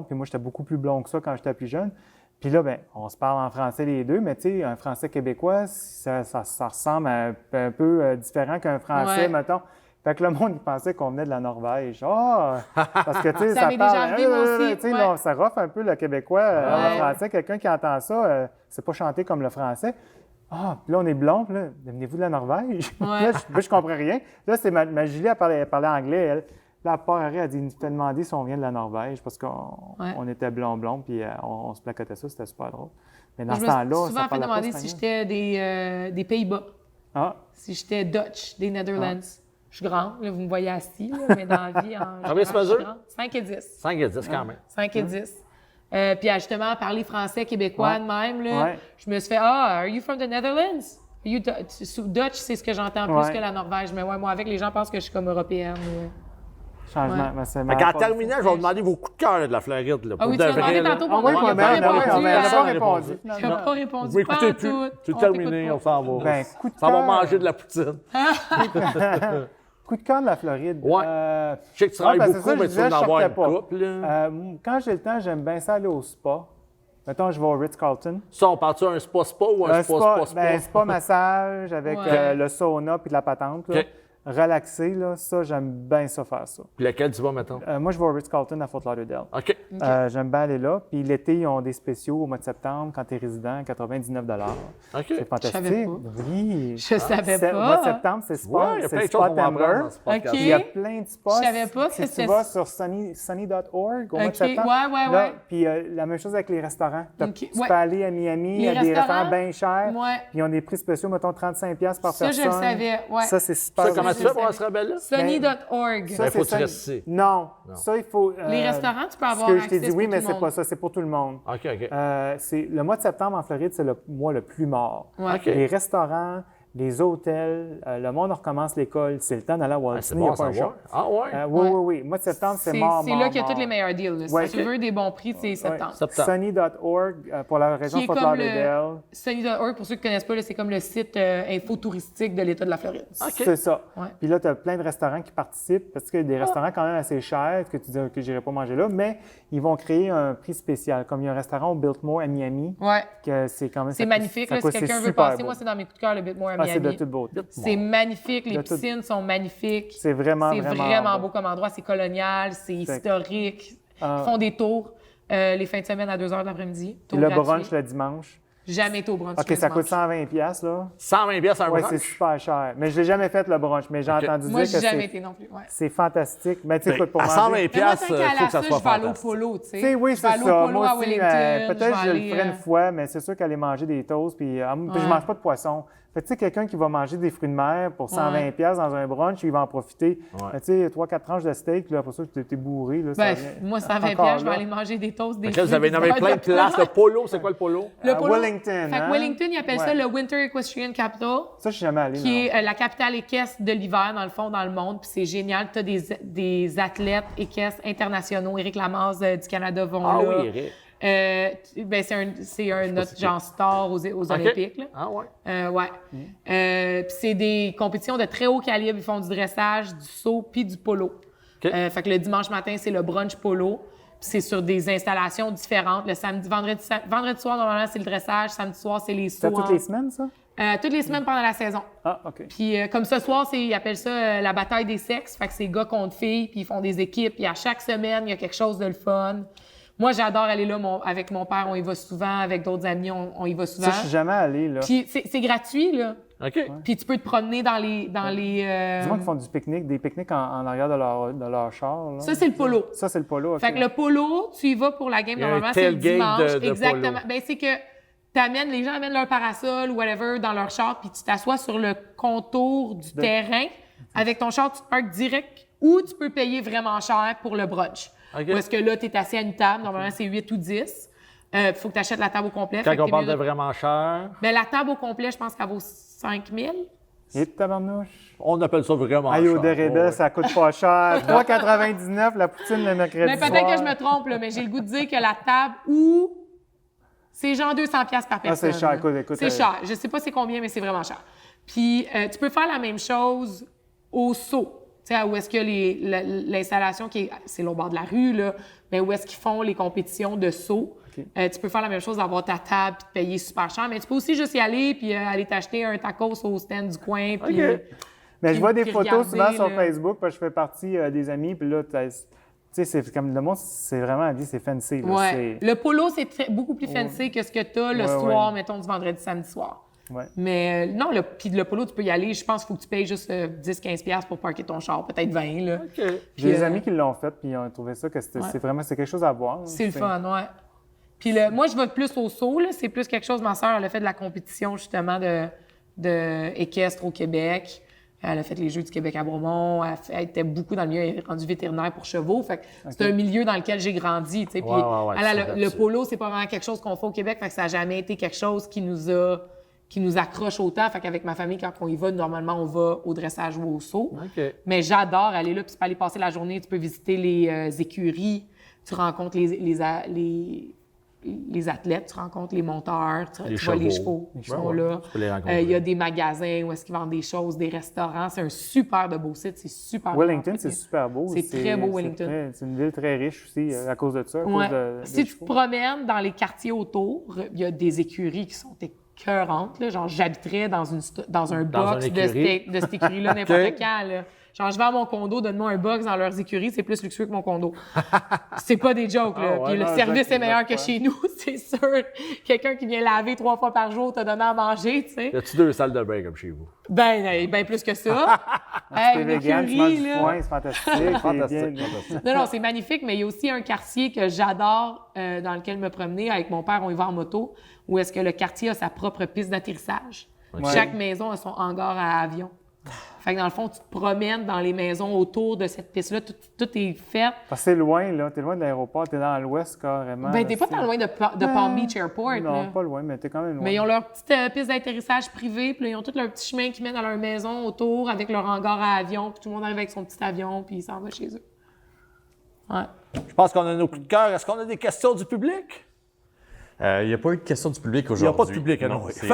puis moi, j'étais beaucoup plus blond que ça quand j'étais plus jeune. Puis là, ben, on se parle en français les deux, mais tu sais, un français québécois, ça ressemble un peu différent qu'un français,
Ouais.
mettons. Fait que le monde, il pensait qu'on venait de la Norvège. Ah! Parce que, tu sais,
Ça
ça
m'est
parle...
déjà arrivé, moi aussi,
tu sais,
ouais.
là, ça rough un peu le québécois
Ouais.
en français. Quelqu'un qui entend ça, c'est pas chanté comme le français. Ah, puis là, on est blond, puis là, venez-vous de la Norvège?
Ouais.
Là, je comprends rien. Là, c'est ma Julie, elle parlait anglais, elle. Là, elle a dit, nous fait demander si on vient de la Norvège, parce qu'on
Ouais.
on était blond, puis on se placotait ça, c'était super drôle. Mais dans
Je
ce
me suis
temps-là,
souvent
ça
fait
parlait pas
demander si
espagnol.
j'étais des Pays-Bas,
Ah,
si j'étais Dutch, des Netherlands. Je suis grande, là, vous me voyez assis, là, mais dans la vie,
Combien tu mesures?
5 et 10.
5 et 10 quand même.
5 et 10. Puis justement, parler français québécois
Ouais.
de même, là,
Ouais.
je me suis fait « Ah, are you from the Netherlands? Are you Dutch, c'est ce que j'entends plus
Ouais.
que la Norvège. Mais ouais, moi, avec les gens pensent que je suis comme européenne. Ouais.
changement.
Ouais.
Ben, c'est
Fait qu'en
ma-
terminant, je vais vous demander vos coups de cœur là, de la Floride. Là,
Ah oui,
pour
tu
de
l'as demandé
vrai, là.
tantôt
Ah
pour
oui,
moi.
moi,
Il a pas
ben, on
répondu.
n'a pas
répondu.
répondu.
Il n'a
finalement.
pas répondu.
Vous écoutez
pas en
plus.
tout.
C'est
On
terminé,
t'écoute
on s'en va.
Ben, coup de
Ça va
cœur.
manger de la poutine.
Coup de cœur de la Floride.
Ouais. Je sais que tu travailles
parce que
beaucoup,
ça, je
mais tu vas
disais,
en
je
avoir une
sortais pas.
couple. Là.
Quand j'ai le temps, j'aime bien ça aller au spa. Mettons, je vais au Ritz-Carlton.
Ça, on parle-tu d'un spa ou un spa?
Ben, spa massage avec
Ouais.
le sauna puis de la patente. Là.
OK.
Relaxé, là, ça, j'aime bien ça faire ça.
Puis lequel tu vas, mettons?
Moi, je vais au Ritz-Carlton à Fort Lauderdale.
OK.
J'aime bien aller là. Puis l'été, ils ont des spéciaux au mois de septembre quand tu es résident, 99
OK.
C'est fantastique.
savais pas.
Oui.
Je savais
Au mois de
pas.
septembre, c'est
Ouais,
spa,
il y a
c'est
plein de choses
Spa
qu'on va apprendre
Timber.
dans ce podcast.
OK.
Il y a plein de spas.
Je savais pas que
si
c'était-
tu vas sur sunny.org au mois de
OK,
septembre.
ouais.
Là, puis la même chose avec les restaurants.
OK,
Tu
ouais.
peux aller à Miami, il y
Les
a des
restaurants,
restaurants bien chers.
Ouais.
Puis ils ont des prix spéciaux, mettons 35$ par
Ça, je
personne.
le savais, ouais.
Ça, c'est super.
Ça, comment
je
tu fais
le
pour
savais.
se rebeller?
Sunny.org.
Ça,
Ben, faut que
c'est
tu restes ici.
Non. Ça, il faut.
Les restaurants, tu peux avoir
Ce que je t'ai
accès
dit, oui,
pour
mais
tout le
c'est
monde.
pas ça, c'est pour tout le monde.
OK, OK.
C'est le mois de septembre en Floride, c'est le mois le plus mort.
Ouais.
OK.
Les restaurants, les hôtels, le monde recommence l'école. C'est le temps d'aller à Walt
Ah, c'est
Disney, il n'y
bon
a
à
pas un
savoir.
choix.
Ah ouais?
Oui,
Ouais.
oui, oui. Mois de septembre, c'est mort,
C'est
mort,
là qu'il y a
mort.
tous les meilleurs deals. là.
Ouais.
Si tu veux des bons prix, c'est septembre.
Septembre.
Sunny.org pour la région
Qui est
Fort
comme
Lauderdale.
Sunny.org, pour ceux qui ne connaissent pas, là, c'est comme le site info touristique de l'État de la Floride.
OK.
C'est ça.
Ouais.
Puis là, tu as plein de restaurants qui participent parce qu'il y a des restaurants quand même assez chers que tu dis que je n'irai pas manger là, mais ils vont créer un prix spécial. Comme il y a un restaurant au Biltmore à Miami,
Ouais.
que c'est quand même.
C'est magnifique. Là, si quelqu'un veut passer, moi, c'est dans mes coups de cœur, le Biltmore à
Ah, c'est de
Miami.
toute beauté.
C'est magnifique. Les
De toute-
piscines sont magnifiques.
C'est vraiment,
C'est
vraiment,
vraiment beau comme endroit. C'est colonial, c'est
Fait-
historique.
Ah.
Ils font des tours les fins de semaine à 2h de l'après-midi.
Puis
Tour
le
gratuit.
brunch le dimanche.
Jamais été au brunch.
OK,
le
ça coûte
dimanche.
120$, là.
120 pièces un
Oui,
brunch?
c'est super cher. Mais je l'ai jamais fait, le brunch, mais j'ai
OK.
entendu
Moi,
dire
j'ai
que
jamais
c'est,
été non plus. Ouais.
c'est fantastique. Mais tu sais, écoute, pour
À
manger...
120
Mais moi,
pièces,
tant
il
qu'à
faut
la
que ça
ça,
soit
je vais aller au
fantastique.
polo, tu sais.
Tu sais, oui,
Je
c'est
vais aller au
ça.
polo
Moi
à
aussi,
Wellington.
peut-être je
vais
le ferai
aller,
une fois, mais c'est sûr qu'aller manger des toasts, puis puis je
Ouais.
mange pas de poisson. Fait que, tu sais, quelqu'un qui va manger des fruits de mer pour 120$ dans un brunch, il va en profiter.
Ouais.
Mais tu sais, 3-4 tranches de steak, là, pour ça, tu t'es bourré. Là, ça
Ben,
vient-
moi, 120
encore
pièces, je vais
là.
aller manger des toasts, des
Fait que là, vous
fruits,
avez
du
nommé
beurre
plein de
de
places. Le polo, c'est quoi le polo?
Le
À
polo.
Wellington,
Fait que
hein?
Wellington, ils appellent ça
Ouais.
le Winter Equestrian Capital,
Ça, je suis jamais allé.
qui
non.
est la capitale équestre de l'hiver, dans le fond, dans le monde. Puis c'est génial. Tu as des athlètes équestres internationaux. Éric Lamaze du Canada vont
Ah
là.
oui, Eric.
Ben c'est notre genre star aux
OK.
Olympiques. Là.
Ah ouais.
Ouais. Puis c'est des compétitions de très haut calibre. Ils font du dressage, du saut, puis du polo.
OK.
Fait que le dimanche matin, c'est le brunch polo. Puis c'est sur des installations différentes. Le vendredi soir, normalement, c'est le dressage. Samedi soir, c'est les sauts.
C'est toutes les semaines, ça?
Toutes les semaines pendant la saison.
Ah, OK.
Puis comme ce soir, ils appellent ça la bataille des sexes. Fait que c'est gars contre filles, puis ils font des équipes. Puis à chaque semaine, il y a quelque chose de le fun. Moi, j'adore aller là avec mon père. On y va souvent. Avec d'autres amis, on y va souvent.
Ça, je suis jamais allé, là.
Puis c'est gratuit, là.
OK.
Puis tu peux te promener dans les...
Du moins qui font des pique-niques en arrière de leur char. Là.
Ça, c'est le polo.
Ça, c'est le polo. OK.
Fait que le polo, tu y vas pour la game,
Il y a un
normalement, c'est le
tailgate
dimanche.
de
Exactement.
polo.
Ben, c'est que les gens amènent leur parasol ou whatever dans leur char, puis tu t'assois sur le contour du terrain. Avec ton char, tu te parques direct ou tu peux payer vraiment cher pour le brunch.
OK.
Parce que là, tu es assis à une table. Normalement, c'est 8 ou 10. Il faut que tu achètes la table au complet.
Quand
Fait que
on
t'es
parle
mieux
de vraiment cher,
Ben, la table au complet, je pense qu'elle vaut 5 000.
Et tabarnouche.
on appelle ça vraiment
Aïe,
cher.
au Dérébel,
Ouais.
ça coûte pas cher. 3,99 la poutine le mercredi
Mais peut-être
soir.
que je me trompe, là, mais j'ai le goût de dire que la table ou c'est genre 200$ par personne.
c'est cher.
là.
Écoute,
c'est cher. Je sais pas c'est combien, mais c'est vraiment cher. Puis tu peux faire la même chose au saut. Tu sais, où est-ce que l'installation c'est au bord de la rue, là, mais où est-ce qu'ils font les compétitions de saut. Tu peux faire la même chose, avoir ta table puis te payer super cher, mais tu peux aussi juste y aller puis aller t'acheter un tacos au stand du coin. Puis,
OK.
Mais je vois des
puis
photos souvent
regarder,
sur
là.
Facebook parce que je fais partie des amis. Puis là, tu sais, c'est comme le monde, c'est vraiment habillé, c'est fancy. Là,
ouais. Le polo, c'est beaucoup plus fancy que ce que tu as le
Ouais,
soir,
ouais.
mettons, du vendredi, samedi soir.
Ouais.
Mais non, puis le polo, tu peux y aller. Je pense qu'il faut que tu payes juste 10-15$ pour parker ton char, peut-être 20$. Là.
OK.
J'ai des
euh,
amis qui l'ont fait, puis ils ont trouvé ça que c'est vraiment quelque chose à voir.
C'est le fun, ouais. Puis moi, je vais plus au saut, là. C'est plus quelque chose, ma soeur, elle a fait de la compétition, justement, de équestre au Québec. Elle a fait les Jeux du Québec à Bromont. Elle était beaucoup dans le milieu, elle est rendue vétérinaire pour chevaux. Fait que c'est un milieu dans lequel j'ai grandi, tu sais. Puis
Ouais,
le polo, c'est pas vraiment quelque chose qu'on fait au Québec. Fait que ça n'a jamais été quelque chose qui nous accroche autant. Fait qu'avec ma famille, quand on y va, normalement, on va au dressage ou au saut.
OK.
Mais j'adore aller là, puis tu peux aller passer la journée, tu peux visiter les écuries, tu rencontres les athlètes, tu rencontres les monteurs, tu vois les chevaux qui sont là.
Tu peux les rencontrer.
Il y a des magasins où est-ce qu'ils vendent des choses, des restaurants. C'est un super de beau site, c'est super
Wellington,
bien
c'est
fait.
super beau.
C'est très beau, Wellington.
C'est une ville très riche aussi à cause de ça, à
Ouais.
cause de
Si tu te
chevaux.
promènes dans les quartiers autour, il y a des écuries qui sont écœurantes. Là. Genre, j'habiterais dans un box
une écurie.
de cette écurie-là n'importe
OK.
quand. Là. Genre, je vais à mon condo, donne-moi un box dans leurs écuries, c'est plus luxueux que mon condo. C'est pas des jokes, là.
Ah ouais,
Puis le
non,
service
exact,
est meilleur que
exact,
chez nous, c'est sûr. Quelqu'un qui vient laver 3 fois par jour, te donner à manger, tu sais.
Y a-tu 2 salles de bain comme chez vous?
Ben plus que ça.
T'es
Une
vegan, tu manges
écurie,
du
là.
foin, c'est fantastique. t'es
Fantastique,
bien-
fantastique.
Non, c'est magnifique, mais il y a aussi un quartier que j'adore, dans lequel me promener. Avec mon père, on y va en moto, où est-ce que le quartier a sa propre piste d'atterrissage.
Ouais.
Chaque maison a son hangar à avion. Fait que dans le fond, tu te promènes dans les maisons autour de cette piste-là, tout est fait.
Parce que c'est loin, là. T'es loin de l'aéroport, t'es dans l'ouest carrément.
Ben,
là,
t'es pas
c'est-
tant loin de Palm Beach Airport,
Non,
là.
pas loin, mais t'es quand même loin.
Mais ils ont leur petite piste d'atterrissage privée, puis là, ils ont tout leur petit chemin qui mène à leur maison autour avec leur hangar à avion, puis tout le monde arrive avec son petit avion, puis il s'en va chez eux. Ouais.
Je pense qu'on a nos coups de cœur. Est-ce qu'on a des questions du public?
Il n'y a pas eu de question du public
Il n'y
aujourd'hui.
a pas de public, non.
c'est-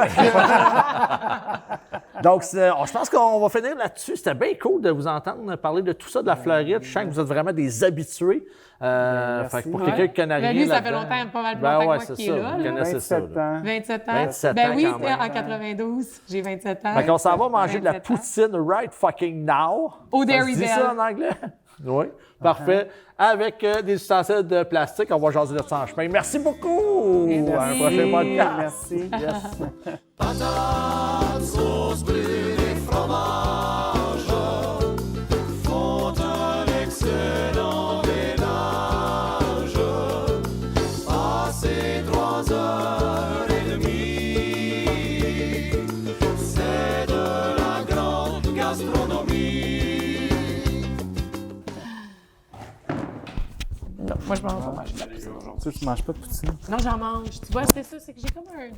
Donc, je pense qu'on va finir là-dessus. C'était bien cool de vous entendre parler de tout ça, de la Floride. Je sens que vous êtes vraiment des habitués.
merci.
Fait que pour
Ouais.
quelqu'un qui connaît
Ben,
rien
lui, ça fait
là-dedans-
longtemps, pas mal plus
Ben
longtemps que
ouais,
moi
c'est
qui
ça.
est là,
Vous
là.
connaissez ça.
27
là.
ans.
27 ans.
27
ben
ans,
oui,
quand
c'était
même.
en 92. J'ai 27 ans.
Fait qu'on s'en va manger de la
27 ans.
poutine right fucking now.
Au
Ça se
Dairy
dit
Bell.
ça en anglais? Oui, parfait. Avec des ustensiles de plastique, on va jaser de ça en chemin. Merci beaucoup! À un prochain podcast.
Merci. Yes.
Patates, sauce bleu et fromage font un excellent ménage. Passez 3h30, c'est de la grande gastronomie.
Non, moi, je mange pas manger de la poutine aujourd'hui.
Tu manges pas de poutine?
Non, j'en mange. Tu vois, c'est ça, c'est que j'ai comme un